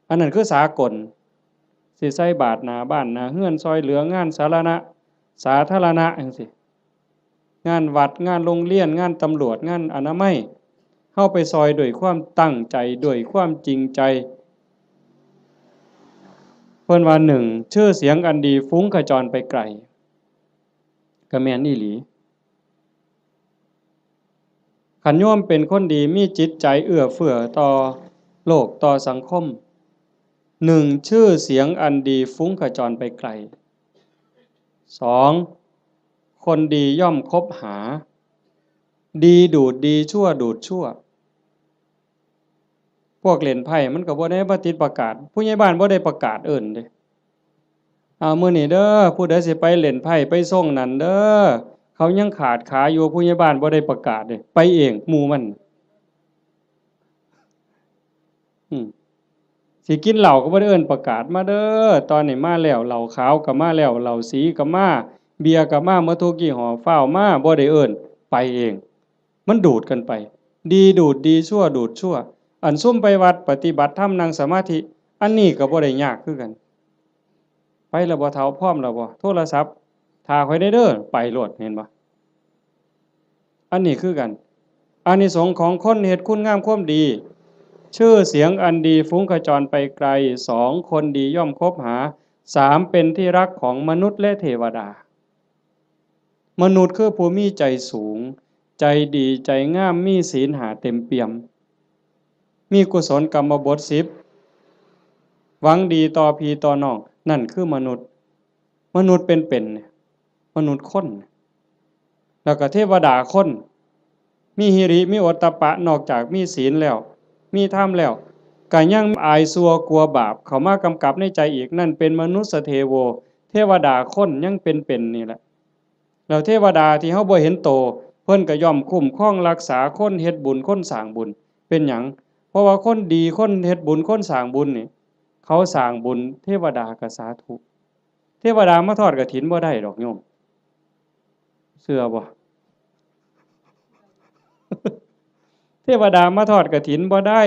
อันนั้นคือสากลสิใส่บาตรหน้าบ้านหน้าเรือนซอยเหลืองานสาธารณะจังซี่งานวัดงานโรงเรียนงานตำรวจงานอนามัยเฮาไปซอยด้วยความตั้งใจด้วยความจริงใจเพิ่นว่า1ชื่อเสียงอันดีฟุ้งกระจรไปไกลก็แม่นอีหลีคันโยมเป็นคนดีมีจิตใจเอื้อเฟื้อต่อโลกต่อสังคมชื่อเสียงอันดีฟุ้งกระจรไปไกล2คนดีย่อมคบหาดีดูดดีชั่วดูดชั่วพวกเล่นไพ่มันก็บ่ได้มาติดประกาศผู้ใหญ่บ้านบ่ได้ประกาศเอิ้นเด้มื้อนี้เด้อผู้ใดสิไปเล่นไพ่ไปส่งนั่นเด้อเขายังขาดขาอยู่ผู้ใหญ่บ้านบ่ได้ประกาศเด้ไปเองหมู่มันสิกินเหล้าก็บ่ได้เอิ้นประกาศมาเด้อตอนนี้มาแล้วเหล้าขาวก็มาแล้วเหล้าสีก็มาเบียร์ก็มาหมดทุกยี่ห้อฟ้าวมาบ่ได้เอิ้นไปเองมันดูดกันไปดีดูดดีชั่วดูดชั่วอันซุ่มไปวัดปฏิบัติธรรมนั่งสมาธิอันนี้ก็บ่ได้ยากคือกันไปแล้วบ่เฒ่าพร้อมแล้วบ่โทรศัพท์ถ้าค่อยได้เด้อไปโลดเห็นบ่อันนี้คือกันอานิสงส์ของคนเฮ็ดคุณงามความดีชื่อเสียงอันดีฟุ้งกระจรไปไกล2คนดีย่อมคบหา3เป็นที่รักของมนุษย์และเทวดามนุษย์คือผู้มีใจสูงใจดีใจงามมีศีลหาเต็มเปี่ยมมีกุศลกรรมบท10หวังดีต่อพี่ต่อน้องนั่นคือมนุษย์เป็นมนุษย์คนแล้วก็เทวดาคนมีหิริมีโอตตัปปะนอกจากมีศีลแล้วมีธรรมแล้วก็ยังอายซัวกลัวบาปเข้ามากำกับในใจอีกนั่นเป็นมนุษย์เทโวเทวดาคนยังเป็นนี่แหละแล้วเทวดาที่เฮาบ่เห็นโตเพิ่นก็ย่อมคุ้มครองรักษาคนเฮ็ดบุญคนสร้างบุญเป็นหยังเพราะว่าคนดีคนเฮ็ดบุญคนสร้างบุญนี่เขาสร้างบุญเทวดาก็สาธุเทวดามาทอดกฐินบ่ได้ดอกโยมเชื่อบ่เทวดามาทอดกฐินบ่ได้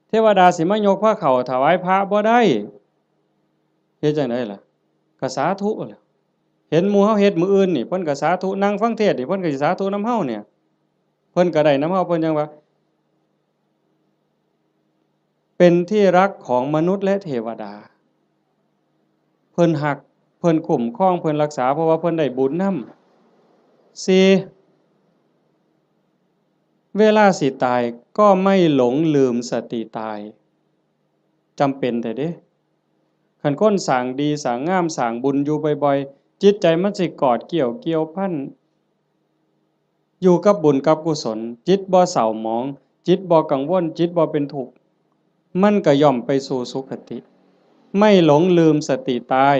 เทวดาสิมายกผ้าเข่าถวายพระบ่ได้เฮ็ดจังได๋ล่ะก็สาธุแหละเห็นหมู่เฮาเฮ็ดมื้ออื่นนี่เพิ่นก็สาธุนั่งฟังเทศน์นี่เพิ่นก็สิสาธุนำเฮาเนี่ยเพิ่ พิ่นก็ได้นำเฮาเพิ่นจังว่าเป็นที่รักของมนุษย์และเทวดาเพิ่นฮักเพิ่นคุ้มครองเพิ่นรักษาเพราะว่าเพิ่นได้บุญนำ4เวลาสิตายก็ไม่หลงลืมสติตายจำเป็นแท้เดะคันคนสร้างดีสร้างงามสร้างบุญอยู่บ่อยๆจิตใจมันสิกอดเกี่ยวพันอยู่กับบุญกับกุศลจิตบ่เศร้าหมองจิตบ่กังวลจิตบ่เป็นทุกข์มันก็ย่อมไปสู่สุคติไม่หลงลืมสติตาย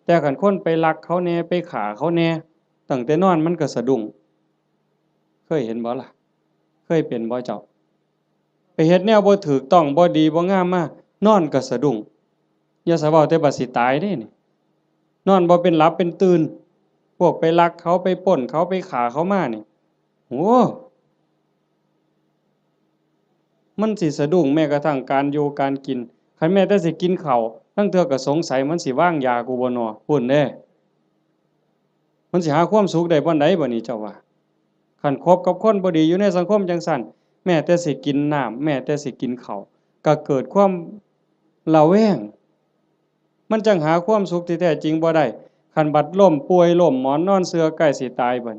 แต่คันคนไปลักเขาแน่ไปฆ่าเขาแน่ตั้งแต่นอนมันก็สะดุ้งเคยเห็นบ่ล่ะเคยเป็นบ่เจ้าไปเฮ็ดแนวบ่ถูกต้องบ่ดีบ่งามมานอนก็สะดุ้งอย่าสะเว้าแต่บัดสิตายเด้นี่นอนบ่เป็นหลับเป็นตื่นพวกไปลักเขาไปปล้นเขาไปฆ่าเขามานี่โอ้มันสิสะดุ้งแม้กระทั่งการอยู่การกินคันแม้แต่สิกินข้าวลางเทื่อก็สงสัยมันสิวางยากูบ่น้อพู้นเด้มันสิหาความสุขได้บ่ใดบัดนี้เจ้าว่าคันคบกับคนบ่ดีอยู่ในสังคมจังซั่นแม้แต่สิกินน้ำแม้แต่สิกินข้าวก็เกิดความระแวงมันจังหาความสุขที่แท้จริงบ่ได้คันบัดล้มป่วยล้มหมอนนอนเสื่อใกล้สิตายบัด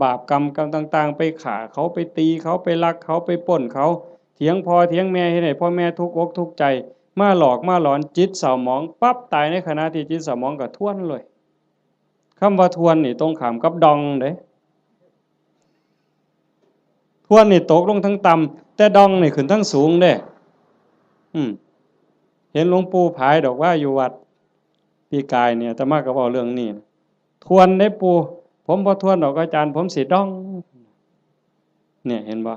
บาปกรรมต่างๆไปฆ่าเขาไปตีเขาไปลักเขาไปปล้นเขาเถียงพ่อเถียงแม่เฮ็ดให้พ่อแม่ทุกข์อกทุกข์ใจมาหลอกมาหลอนจิตเศร้าหมองปั๊บตายในขณะที่จิตเศร้าหมองก็ทวนเลยคำว่าทวนนี่ตรงข้ามกับดองเด้ทวนนี่ตกลงทั้งต่ำแต่ดองนี่ขึ้นทั้งสูงเด้เห็นหลวงปู่ผายดอกว่าอยู่วัดปีกายเนี่ยอาตมาก็เว้าเรื่องนี้ทวนได้ปู่ผมบ่ทวนดอกอาจารย์ผมสิดองเนี่ยเห็นบ่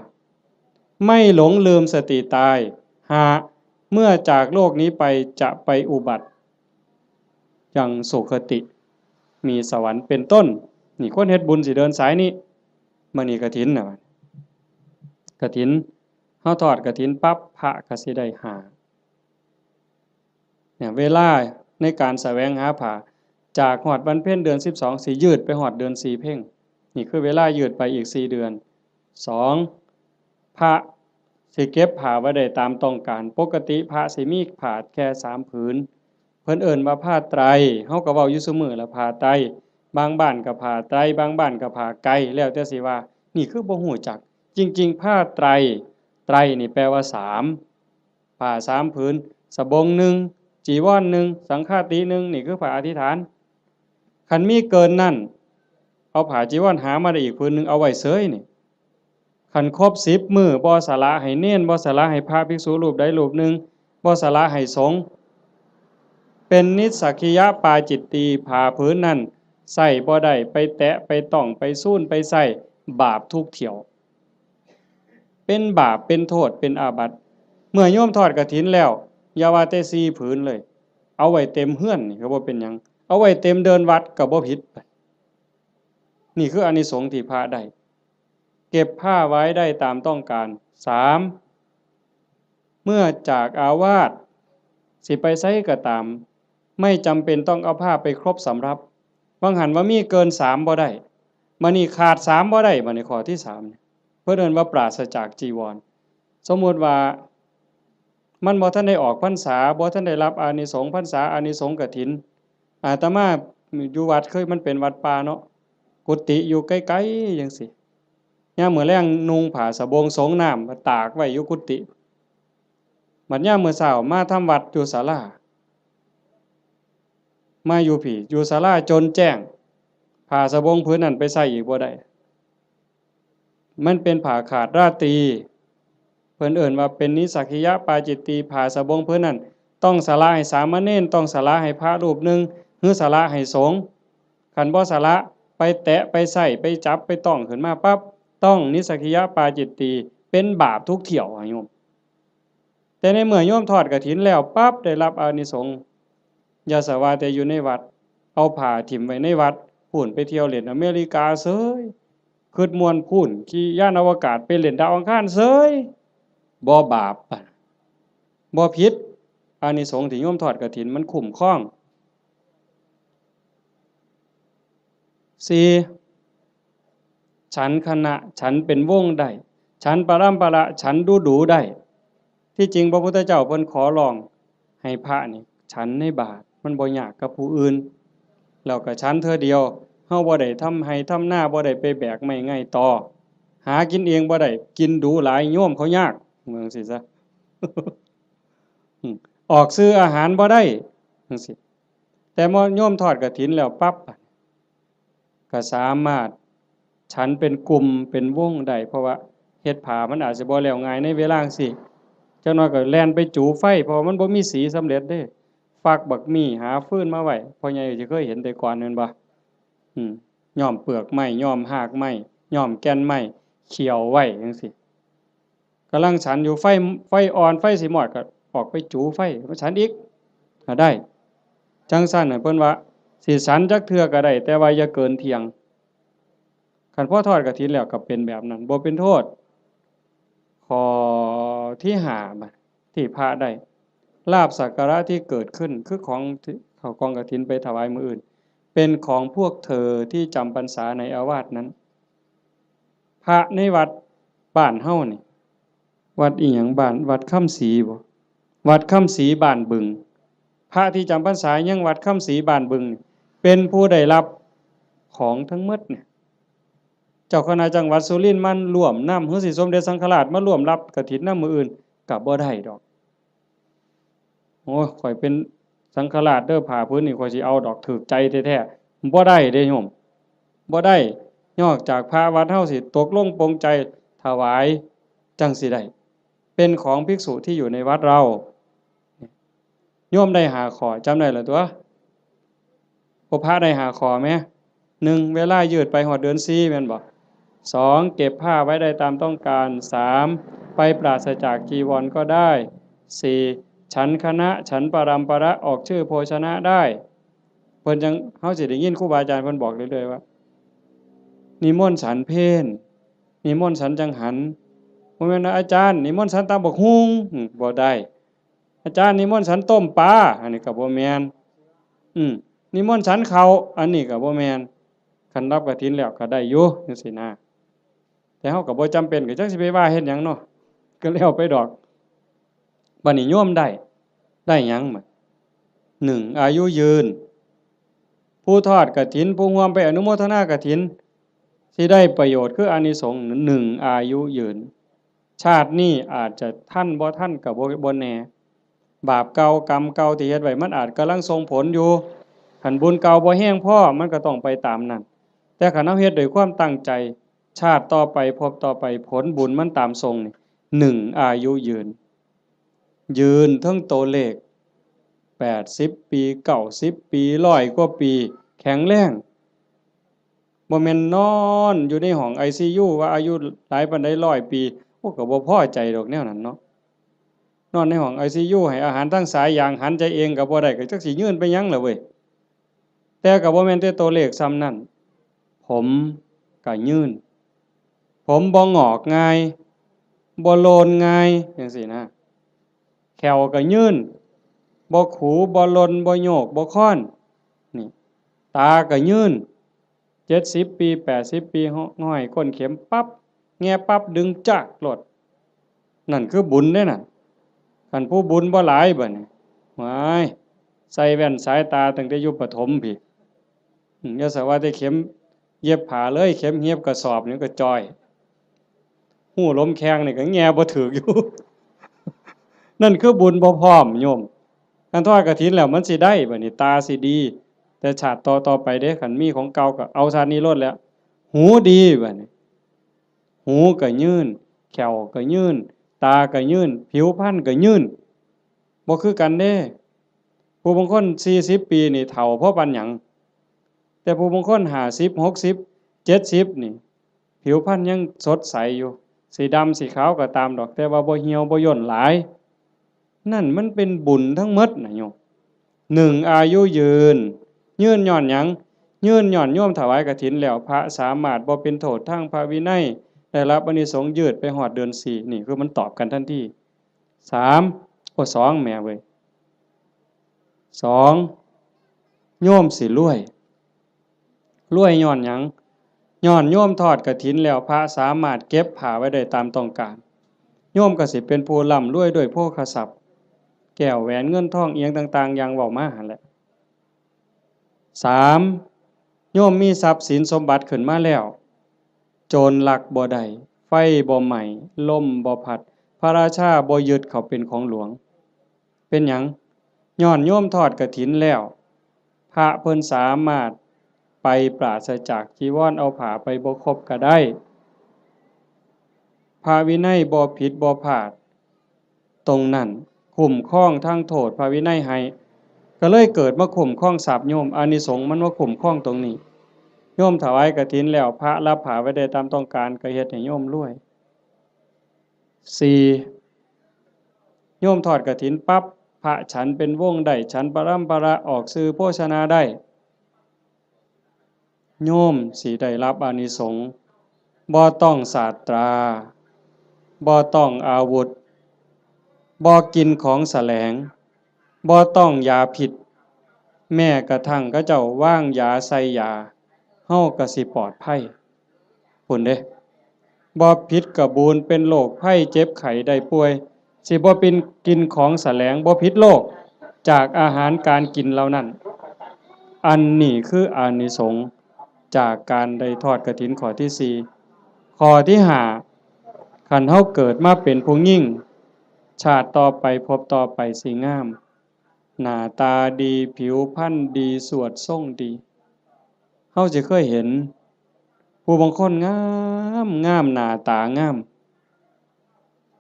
ไม่หลงลืมสติตายหากเมื่อจากโลกนี้ไปจะไปอุบัติยังสุคติมีสวรรค์เป็นต้นนี่คนเฮ็ดบุญสิเดินสายนี้มื้อนี้กฐินน่ะกฐินเฮาทอดกฐินปั๊บพระก็สิได้หาเนี่ยเวลาในการแสวงหาผ้าจากฮอดวันเพ็ญเดือน12สิยืดไปฮอดเดือน4เพ็งนี่คือเวลายืดไปอีก4เดือน2พระสิเก็บผ้าไว้ได้ตามต้องการปกติพระสิมีผ้าแค่3ผืนเพิ่นเอิ้นว่าผ้าไตรเฮาก็เว้าอยู่ซุมื้อละผ้าไตรบางบ้านก็ผ้าไตรบางบ้านก็ผ้าไกรแล้วแต่สิว่านี่คือบ่ฮู้จักจริงๆผ้าไตรไตรนี่แปลว่า3ผ้า3ผืนสบง1จีวร1สังฆาติ1นี่คือผ้าอธิษฐานคันมีเกินนั้นเอาผ้าจีวรหามาได้อีกผืนนึงเอาไว้เสยนี่คันครบ10มื้อบ่สละให้เณรบ่สละให้พระภิกษุรูปใดรูปหนึ่งบ่สละให้สงฆ์เป็นนิสสักขิยปาจิตตีผ้าผืนนั้นใส่บ่ได้ไปแตะไปต้องไปสูนไปใส่บาปทุกเที่ยวเป็นบาปเป็นโทษเป็นอาบัติเมื่อโยมทอดกฐินแล้วอย่าว่าแต่4ผืนเลยเอาไว้เต็มเฮือนนี่ก็บ่เป็นหยังเอาไว้เต็มเดินวัดก็บ่ผิดนี่คืออานิสงส์ที่พระได้เก็บผ้าไว้ได้ตามต้องการ3เมื่อจากอาวาสสิไปไสก็ตามไม่จำเป็นต้องเอาผ้าไปครบสำรับบางหันว่ามีเกิน3บ่ได้มื้อนี้ขาด3บ่ได้บัดนี้ข้อที่3เพิ่นเอิ้นว่าปราศจากจีวรสมมุติว่ามันบ่ทันได้ออกพรรษาบ่ทันได้รับอานิสงส์พรรษาอานิสงส์กฐินอาตมาอยู่วัดเคยมันเป็นวัดป่าเนาะกุฏิอยู่ไกลๆจังซี่ยามมื้อแลงนุ่งผ้าสบงสงน้ำมาตากไว้อยู่กุฏิบัดยามมื้อเช้ามาทำวัดอยู่ศาลามาอยู่พี่อยู่ศาลาจนแจ้งผ้าสบงผืนนั้นไปใส่อีกบ่ได้มันเป็นผ้าขาดราตรีเพิ่นเอิ้นว่าเป็นนิสสักขิยปาจิตตีผ้าสบงผืนนั้นต้องสละให้สามเณรต้องสละให้พระรูปหนึ่งหรือสละให้สงฆ์คันบ่สละไปแตะไปใส่ไปจับไปต้องขึ้นมาปั๊บต้องนิสสักขิยปาจิตตีเป็นบาปทุกเที่ยวโยมแต่ในเมื่อโยมทอดกฐินแล้วปั๊บได้รับอานิสงส์อย่าสว่าแต่อยู่ในวัดเอาผ้าถิ่มไว้ในวัดพู้นไปเที่ยวเล่นอเมริกาเสยคิดม่วนพู้นขี่ยานอวกาศไปเล่นดาวอังคารเสยบ่บาปบ่ผิดอานิสงส์ที่โยมทอดกฐินมันคุ้มครอง4 ฉันคณะฉันเป็นวงได้ฉันปรัมประฉันดูได้ที่จริงพระพุทธเจ้าเพิ่นขอร้องให้พระนี่ฉันในบาตรมันบ่ยากกับผู้อื่นแล้วก็ฉันเทื่อเดียวเฮาบ่ได้ทำให้ทำหน้าบ่ได้ไปแบกไม้ง่ายต่อหากินเองบ่ได้กินดูหลายโยมเขายากเมืองสิซะ ออกซื้ออาหารบ่ได้จังซี่แต่มอโยมทอดกฐินแล้วปั๊บก็สามารถฉันเป็นกลุ่มเป็นวงได้เพราะว่าเฮ็ดผ้ามันอาจสิบ่แล้วง่ายในเวลาจังซี้จักหน่อยก็แล่นไปจูไฟเพราะมันบ่มีสีสำเร็จเด้ฟักบักมี่หาฟืนมาไว้พ่อใหญ่สิเคยเห็นแต่ก่อนแม่นบ่ย้อมเปลือกไม้ย้อมรากไม้ย้อมแก่นไม้เขี่ยวไว้จังซี่กำลังฉันอยู่ไฟอ่อนไฟสิมอดก็ออกไปจูไฟมาฉันอีกก็ได้จังซั่นน่ะเพิ่นว่าสิฉันจักเทื่อก็ได้แต่ว่าอย่าเกินเที่ยงคันพอทอดกฐินแล้วก็เป็นแบบนั้นบ่เป็นโทษข้อที่5บัดที่พระได้ลาภสักการะที่เกิดขึ้นคือของที่เข้ากองกฐินไปถวายมื้ออื่นเป็นของพวกเธอที่จำพรรษาในอาวาสนั้นพระในวัดบ้านเฮานี่วัดอิหยังบ้านวัดค่ำศรีบ่วัดค่ำศรีบ้านบึงพระที่จำพรรษายังวัดค่ำศรีบ้านบึงเป็นผู้ได้รับของทั้งหมดเนี่ยเจ้าคณะจังหวัดสุรินทร์มันร่วมนำหรือสิสมเด็จสังฆราชมาร่วมรับกฐินนำมื้ออื่นก็บ่ได้ดอกโอ้ยข่อยเป็นสังฆราชเด้อผ้าพื้นนี่ข่อยสิเอาดอกถูกใจแท้ๆบ่ได้เด้โยมบ่ได้นอกจากพระวัดเฮาสิตกลงปรงใจถวายจังสิได้เป็นของภิกษุที่อยู่ในวัดเราโยมได้5ข้อจำได้แล้วตัวพระได้5ข้อแหม1เวลายืดไปฮอดเดือน4แม่นบ่2เก็บผ้าไว้ได้ตามต้องการ3ไปปราศจากจีวรก็ได้4ฉันคณะฉันปรัมประออกชื่อโภชนะได้เพิ่นจังเฮาสิได้ยินครูบาอาจารย์เพิ่นบอกเรื่อยๆว่านิมนต์ฉันเพลนิมนต์ฉันจังหันบ่แม่นว่าอาจารย์นิมนต์ฉันตำบักหุ่งบ่ได้อาจารย์นิมนต์ฉันต้มปลาอันนี้ก็บ่แม่นนิมนต์ฉันข้าวอันนี้ก็บ่แม่นคันรับกฐินแล้วก็ได้อยู่จังซี่นะแต่เฮาก็บ่จำเป็นก็จักสิไปว่าเฮ็ดหยังเนาะก็แล้วไปดอกบัดนี้โยมได้หยังบัด1อายุยืนผู้ทอดกฐินผู้ร่วมไปอนุโมทนากฐินสิได้ประโยชน์คืออานิสงส์1อายุยืนชาตินี้อาจจะทันบ่ทันก็บ่แน่บาปเก่ากรรมเก่าที่เฮ็ดไว้มันอาจกำลังส่งผลอยู่คันบุญเก่าบ่แห้งพอมันก็ต้องไปตามนั้นแต่คันเฮาเฮ็ดด้วยความตั้งใจชาติต่อไปภพต่อไปผลบุญมันตามทรงนี่1อายุยืนทั้งตัวเลข80ปี90ปี100กว่าปีแข็งแรงบ่แม่นนอนอยู่ในห้อง ICU ว่าอายุหลายปานใด100ปีโอ้ก็บ่พอใจดอกแนวนั้นเนาะนอนในห้อง ICU ให้อาหารทางสายยางหันใจเองก็บ่ได้ก็จักสิยืนไปหยังล่ะเว้ยแต่ก็บ่แม่นแต่ตัวเลขซ้ำนั้นผมก็ยืนผมบ่งอกง่ายบ่โลนง่ายจังซี่นะแขวก็ยืนบ่ขูบ่ลนบ่โยกบ่ค้อนนี่ตาก็ยืน70ปี80ปีห้อยก้นเข็มปั๊บแง่ปั๊บดึงจักโลดนั่นคือบุญเด้น่ะคันผู้บุญบ่หลายบัดนี้ว้ายใส่แว่นสายตาตั้งแต่อยู่ประถมพี่อย่าสว่าแต่เข็มเย็บผ้าเลยเข็มเย็บกระสอบนี่ก็จ้อยหูลมแข้งนี่ก็แง่บ่ถึกอยู่ นั่นคือบุญบ่พร้อมโยมคันทอดกฐินแล้วมันสิได้บัดนี้ตาสิดีแต่ชาติต่อไปเด้คันมีของเก่าก็เอาชาตินี้โลดแล้วหูดีบัดนี้หูก็ยืนแขวก็ยืนตาก็ยืนผิวพรรณก็ยืนบ่คือกันเด้ผู้บางคน40ปีนี่เฒ่าเพราะปานหยังแต่ผู้บางคน50 60 70นี่ผิวพรรณยังสดใสอยู่สีดำสีขาวก็ตามดอกแต่ว่าบ่เหี่ยวบ่ย่นหลายนั่นมันเป็นบุญทั้งหมดน่ะโยม1อายุยืนย้อนหยังยืนย้อนโยมถวายกฐินแล้วพระสามารถบ่เป็นโทษทางพระวินัยได้รับอานิสงส์ยืดไปฮอดเดือน4นี่คือมันตอบกันทันที32แม่เว้ย2โยมสิรวยย้อนหยัง ย้อนโยมทอดกฐินแล้วพระสามารถเก็บผ้าไว้ได้ตามต้องการโยมก็สิเป็นผู้ร่ำรวยด้วยโภคทรัพย์แก้วแหวนเงินทองเอียงต่างๆอย่างเว้ามาหั่นแหละ3โยมมีทรัพย์สินสมบัติขึ้นมาแล้วโจรลักบ่ได้ไฟบ่ไหม้ลมบ่พัดพระราชาบ่ยึดเขาเป็นของหลวงเป็นหยังย้อนโยมทอดกฐินแล้วพระเพิ่นสามารถไปปราศจากจีวรเอาผ้าไปบ่ครบก็ได้พระวินัยบ่ผิดบ่พลาดตรงนั้นคุ้มครองทางโทษพระวินัยให้ก็เลยเกิดมาคุ้มครองทรัพย์โยมอานิสงส์มันว่าคุ้มครองตรงนี้โยมถวายกฐินแล้วพระรับผ้าไว้ได้ตามต้องการก็เฮ็ดให้โยมรวย4โยมทอดกฐินปั๊บพระฉันเป็นวงได้ฉันปรัมประออกสื่อโภชนาได้โยมสิได้รับอานิสงส์บ่ต้องศาสตราบ่ต้องอาวุธบ่กินของแสลงบ่ต้องยาพิษแม้กระทั่งเขาเจ้าว่างยาใส่ยาเฮาก็สิปลอดภัยพุ่นเด้บ่ผิดกระบูนเป็นโรคภัยเจ็บไข้ได้ป่วยสิบ่เป็นกินของแสลงบ่ผิดโรคจากอาหารการกินเหล่านั้นอันนี้คืออานิสงส์จากการได้ทอดกฐินข้อที่4ข้อที่5คันเฮาเกิดมาเป็นผู้หญิงชาติต่อไปพบต่อไปสิงามหน้าตาดีผิวพรรณดีสวดทรงดีเฮาสิเคยเห็นผู้บางคนงามงามหน้าตางาม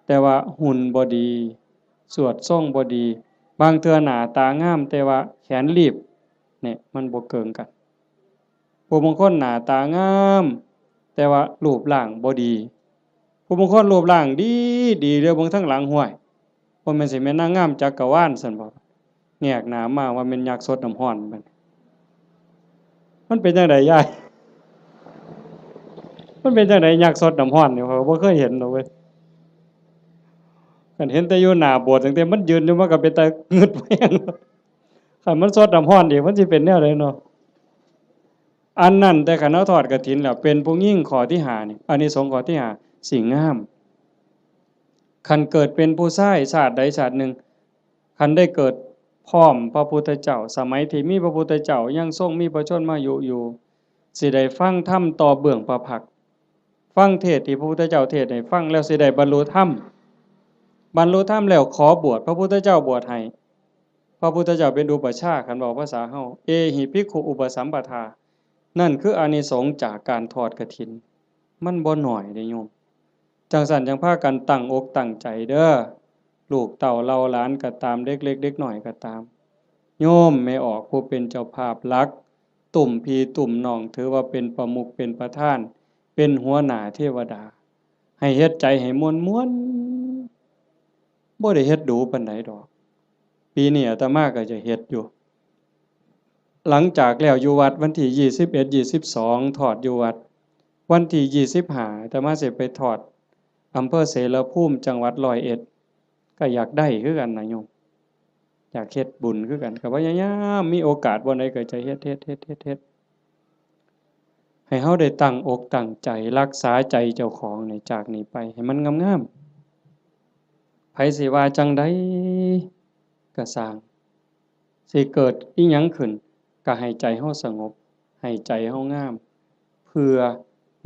แต่ว่าหุ่นบ่ดีสวดทรงบ่ดีบางเทื่อหน้าตางามแต่ว่าแขนรีบเนี่ยมันบ่เกิงกันผู้บางคนหน้าตางามแต่ว่ารูปร่างบ่ดีผู้บางคนรูปร่างดีดีเด้อเบิ่งทั้งหลังห้วยบ่แม่นสิแม่นนางงามจักรวาลซั่นบ่แงกหน้ามาว่าแม่นยักษ์สดน้ำร้อนมันเป็นจังไดยายมันเป็นจังไดยักษ์สดน้ำร้อนนี่ข้อยก็บ่เคยเห็นดอกเว้ยคันเห็นแต่อยู่หน้าโบสถ์ตั้งแต่มันยืนอยู่มันก็เป็นตางึดแม่งคันมันสดน้ำร้อนอีกมันสิเป็นแนวใดเนาะอันนั้นแต่คันเฮาทอดกฐินแล้วเป็นผู้หญิงข้อที่5นี่อานิสงส์ข้อที่5สิงามคันเกิดเป็นผู้ชายชาติใดชาติหนึ่งคันได้เกิดพร้อมพระพุทธเจ้าสมัยที่มีพระพุทธเจ้ายังทรงมีพระชนมายุอยู่สิได้ฟังธรรมต่อเบื้องพระพักตร์ฟังเทศน์ที่พระพุทธเจ้าเทศน์ให้ฟังแล้วสิได้บรรลุธรรมบรรลุธรรมแล้วขอบวชพระพุทธเจ้าบวชให้พระพุทธเจ้าเป็นอุปัชฌาย์คันบอกภาษาเฮาเอหิภิกขุอุปสัมปทานั่นคืออานิสงส์จากการทอดกฐินมันบ่น้อยเด้โยมจังซั่นจังพากันตั้งอกตั้งใจเด้อลูกเต้าเราหลานก็ตามเด็กเล็กเด็กน้อยก็ตามโยมไม่ออกผู้เป็นเจ้าภาพหลักตุ่มพี่ตุ่มน้องถือว่าเป็นประมุขเป็นประธานเป็นหัวหน้าเทวดาให้เฮ็ดใจให้ม่วนๆบ่ได้เฮ็ดดูปานใดดอกปีนี้อาตมาก็จะเฮ็ดอยู่หลังจากแล้วอยู่วัดวันที่21 22ทอดอยู่วัดวันที่25อาตมาสิไปทอดอำเภอเสรภูมิจังหวัดร้อยเอ็ดก็อยากได้คือกันนะโยมอยากเฮ็ดบุญคือกันก็พยายามมีโอกาสบ่ใดก็จะเฮ็ดให้เฮาได้ตั้งอกตั้งใจรักษาใจเจ้าของนี่จากนี้ไปให้มันงามๆไผสิว่าจังใดก็สร้างสิเกิดอิหยังขึ้นก็ให้ใจเฮาสงบให้ใจเฮางามเพื่อ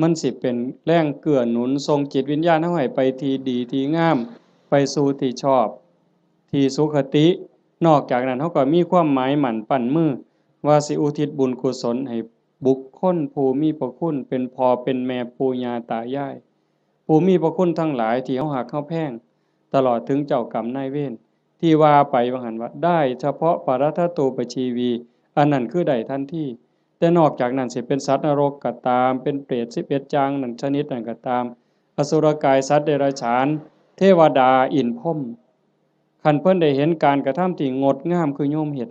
มันสิเป็นแรงเกื้อหนุนส่งจิตวิญญาณเฮาให้ไปที่ดีที่งามไปสู่ที่ชอบที่สุขตินอกจากนั้นเฮาก็มีความหมายหมั่นปั้นมือว่าสิอุทิศบุญกุศลให้บุคคลผู้มีพระคุณเป็นพ่อเป็นแม่ปู่ย่าตายายผู้มีพระคุณทั้งหลายที่เฮาฮักเฮาแพงตลอดถึงเจ้ากรรมนายเวรที่ว่าไปว่าหั่นว่าได้เฉพาะปรัตถตูปชีวีอันนั้นคือได้ทันทีแต่นอกจากนั้นสิเป็นสัตว์นรกก็ตามเป็นเปรต11จางนั่นชนิดนั้นก็ตามอสุรกายสัตว์เดรัจฉานเทวดาอินทร์พรหมคันเพิ่นได้เห็นการกระทำที่งดงามคือโยมเฮ็ด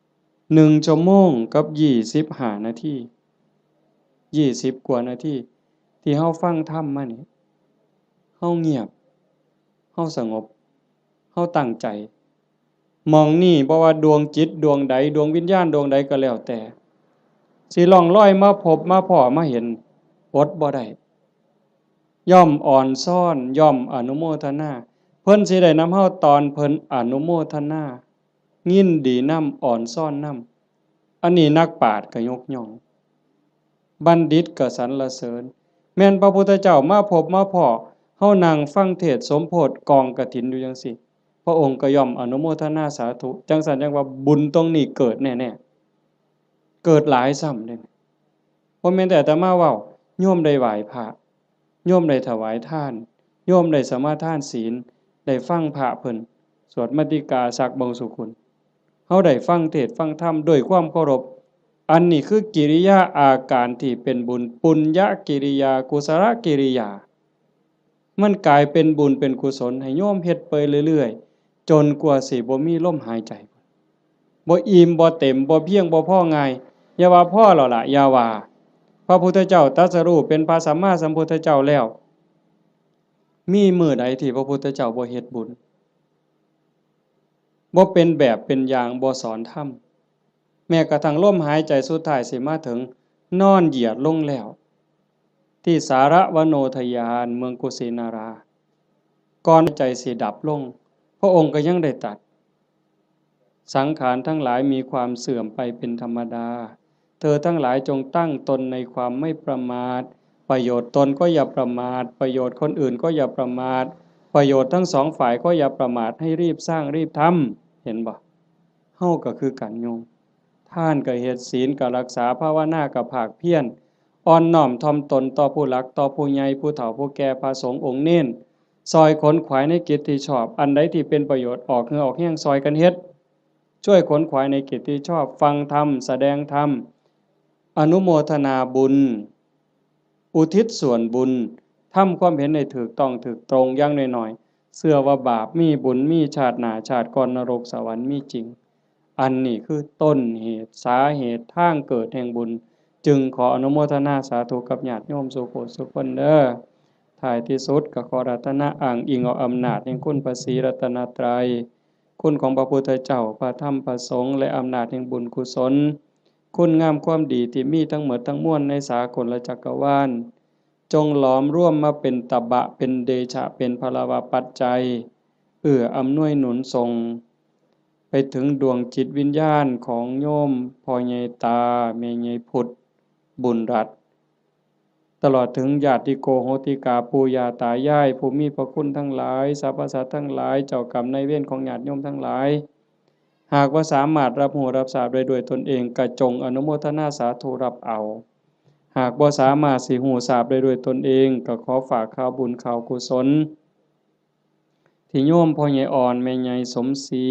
1 ชั่วโมงกับ25 นาที20 กว่านาทีที่เฮาฟังธรรมมานี่เฮาเงียบเฮาสงบเฮาตั้งใจมองนี่บ่ว่าดวงจิตดวงใดดวงวิญญาณดวงใดก็แล้วแต่สิล่องลอยมาพบมาพ้อมาเห็น อดบ่ได้ย่อมอ่อนซ่อนย่อมอนุโมทนาเพิ่นสิได้นำเฮาตอนเพิ่นอนุโมทนายินดีนำอ่อนซ่อนนำอันนี้นักปราชญ์ก็ยกย่องบัณฑิตก็สรรเสริญแม่นพระพุทธเจ้ามาพบมาพ้อเฮานั่งฟังเทศน์สมโพธิกองกฐินอยู่จังซี่พระองค์ก็ย่อมอนุโมทนาสาธุจังซั่นจังว่าบุญตรงนี้เกิดแน่ๆเกิดหลายซ้ำเด้บ่แม่นแต่อาตมาเว้าโยมได้ไหว้พระโยมได้ถวายทานโยมได้สมาทานศีลได้ฟังพระเพิ่นสวดมาติกาสักบงสุคุณเฮาได้ฟังเทศน์ฟังธรรมด้วยความเคารพอันนี้คือกิริยาอาการที่เป็นบุญปุญญกิริยากุศลกิริยามันกลายเป็นบุญเป็นกุศลให้โยมเฮ็ดไปเรื่อยๆจนกว่าสิบ่มีลมหายใจบ่อิ่มบ่เต็มบ่เพียงบ่พอง่ายอย่าว่าพอแล้วล่ะอย่าว่าพระพุทธเจ้าตรัสรู้เป็นพระสัมมาสัมพุทธเจ้าแล้วมีมื้อใดที่พระพุทธเจ้าบ่เฮ็ดบุญบ่เป็นแบบเป็นอย่างบ่สอนธรรมแม้กระทั่งลมหายใจสุดท้ายสิมาถึงนอนเหยียดลงแล้วที่สารวโนทยานเมืองกุสินาราก่อนใจสิดับลงพระองค์ก็ยังได้ตรัสสังขารทั้งหลายมีความเสื่อมไปเป็นธรรมดาเธอทั้งหลายจงตั้งตนในความไม่ประมาทประโยชน์ตนก็อย่าประมาทประโยชน์คนอื่นก็อย่าประมาทประโยชน์ทั้งสองฝ่ายก็อย่าประมาทให้รีบสร้างรีบทำเห็นบ่เฮาก็คือกันโยมท่านก็เฮ็ดศีลก็รักษาภาวนาก็ภาคเพียรอ่อนน้อมถ่อมตนต่อผู้หลักต่อผู้ใหญ่ผู้เฒ่าผู้แก่พระสงฆ์องค์เน้นซอยขนขวายในกิจที่ชอบอันใดที่เป็นประโยชน์ออกเหงื่อออกแห้งซอยกันเฮ็ดช่วยขนขวายในกิจที่ชอบฟังธรรมแสดงธรรมอนุโมทนาบุญอุทิศส่วนบุญทำความเห็นในถูกต้องถูกตรงอย่างน้อยๆเชื่อว่าบาปมีบุญมีชาติหน้าชาติก่อนนรกสวรรค์มีจริงอันนี้คือต้นเหตุสาเหตุทางเกิดแห่งบุญจึงขออนุโมทนาสาธุกับญาติโยมสุโขสุขคนเด้อท้ายที่สุดก็ขอรัตนะอ้างอิงเอาอำนาจแห่งคุณพระศรีรัตนตรัยคุณของพระพุทธเจ้าพระธรรมพระสงฆ์และอำนาจแห่งบุญกุศลคุณงามความดีที่มีทั้งหมดทั้งมวลในสากลจักรวาลจงหลอมร่วมมาเป็นตบะเป็นเดชะเป็นพลวะปัจจัยอำนวยหนุนทรงไปถึงดวงจิตวิญญาณของโยมพ่อใหญ่ตาแม่ใหญ่พุทธบุญรัตน์ตลอดถึงญาติโกโหติกาปู่ย่าตายายผู้มีพระคุณทั้งหลายสรรพสัตว์ทั้งหลายเจ้ากรรมนายเวรของญาติโยมทั้งหลายหากว่าสามารถรับรู้รับทราบได้ด้วยตนเองก็จงอนุโมทนาสาธุรับเอาหากบ่สามารถสิรู้ทราบได้ด้วยตนเองก็ขอฝากข่าวบุญข่าวกุศลที่โยมพ่อใหญ่อ่อนแม่ใหญ่สมศรี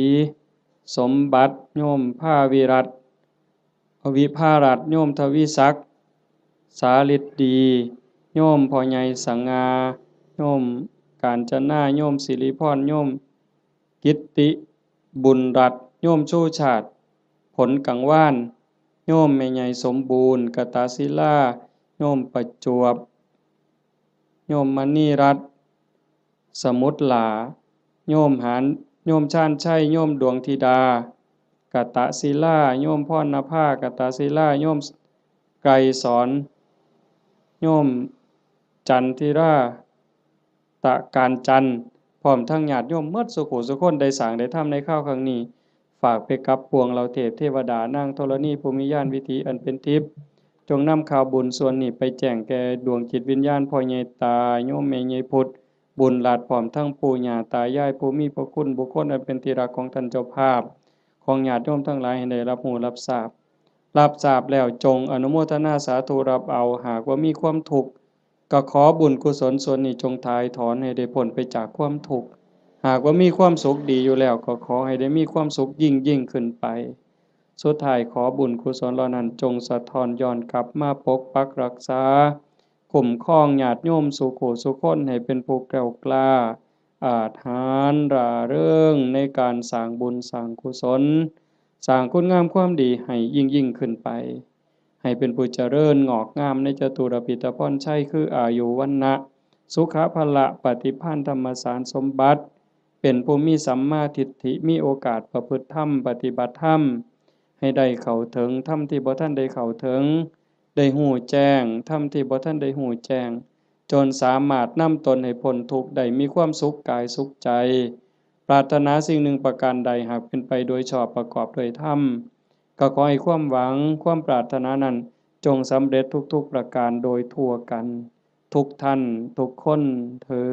สมบัติโยมภาวิรัตน์วิภารัตน์โยมทวีศักดิ์สาฤทธิ์ดีโยมพ่อใหญ่สังงาโยมกาญจนาโยมสิริพรโยมกิตติบุญรัตน์โยมชูชาติผลกังวานโยมแม่ใหญ่สมบูรณ์กตศิลาโยมประจวบโยมมณีรัตน์สมุทรหลาโยมหานโยมชาญชัยโยมดวงธิดากตศิลาโยมพรณภากตศิลาโยมไกรสอนโยมจันทิราตะการจันทร์พร้อมทั้งญาติโยมหมดสุขุสุคนได้สร้างได้ทำในข้าวครั้งนี้ฝากไปกับพวงเราเทพเทวดานางธรณีภูมิญาณวิถีอันเป็นทิพย์จงนำข่าวบุญส่วนนี้ไปแจ้งแก่ดวงจิตวิญญาณพ่อใหญ่ตาโยมแม่ใหญ่พุทธบุญหลาดพร้อมทั้งปู่ย่าตายายผู้มีพระคุณบุคคลอันเป็นที่รักของท่านเจ้าภาพของญาติโยมทั้งหลายให้ได้รับรู้รับทราบแล้วจงอนุโมทนาสาธุรับเอาหากว่ามีความทุกข์ก็ขอบุญกุศลส่วนนี้จงถ่ายถอนให้ได้พ้นไปจากความทุกข์หากว่ามีความสุขดีอยู่แล้วก็ขอให้ได้มีความสุขยิ่งขึ้นไปสุดท้ายขอบุญกุศลเหล่านั้นจงสะท้อนย้อนกลับมาปกปักรักษาคุ้มครองญาติโยมสุขสุขคนให้เป็นผู้แกล้วกล้าอาถรรพ์ร่าเริงในการสร้างบุญสร้างกุศลสร้างคุณงามความดีให้ยิ่งขึ้นไปให้เป็นผู้เจริญงอกงามในจตุรพิธพรชัยคืออายุวรรณะสุขภละปฏิภาณธรรมสารสมบัติเป็นผู้มีสัมมาทิฏฐิมีโอกาสประพฤติธรรมปฏิบัติธรรมให้ได้เข้าถึงธรรมที่บ่ทันได้เข้าถึง ได้ฮู้แจ้งธรรมที่บ่ทันได้ฮู้แจ้งจนสามารถนำตนให้พ้นทุกข์ได้มีความสุขกายสุขใจปรารถนาสิ่งหนึ่งประการใดหากเป็นไปโดยชอบประกอบด้วยธรรมก็ขอให้ความหวังความปรารถนานั้นจงสำเร็จทุกๆประการโดยทั่วกันทุกท่านทุกคนเทอ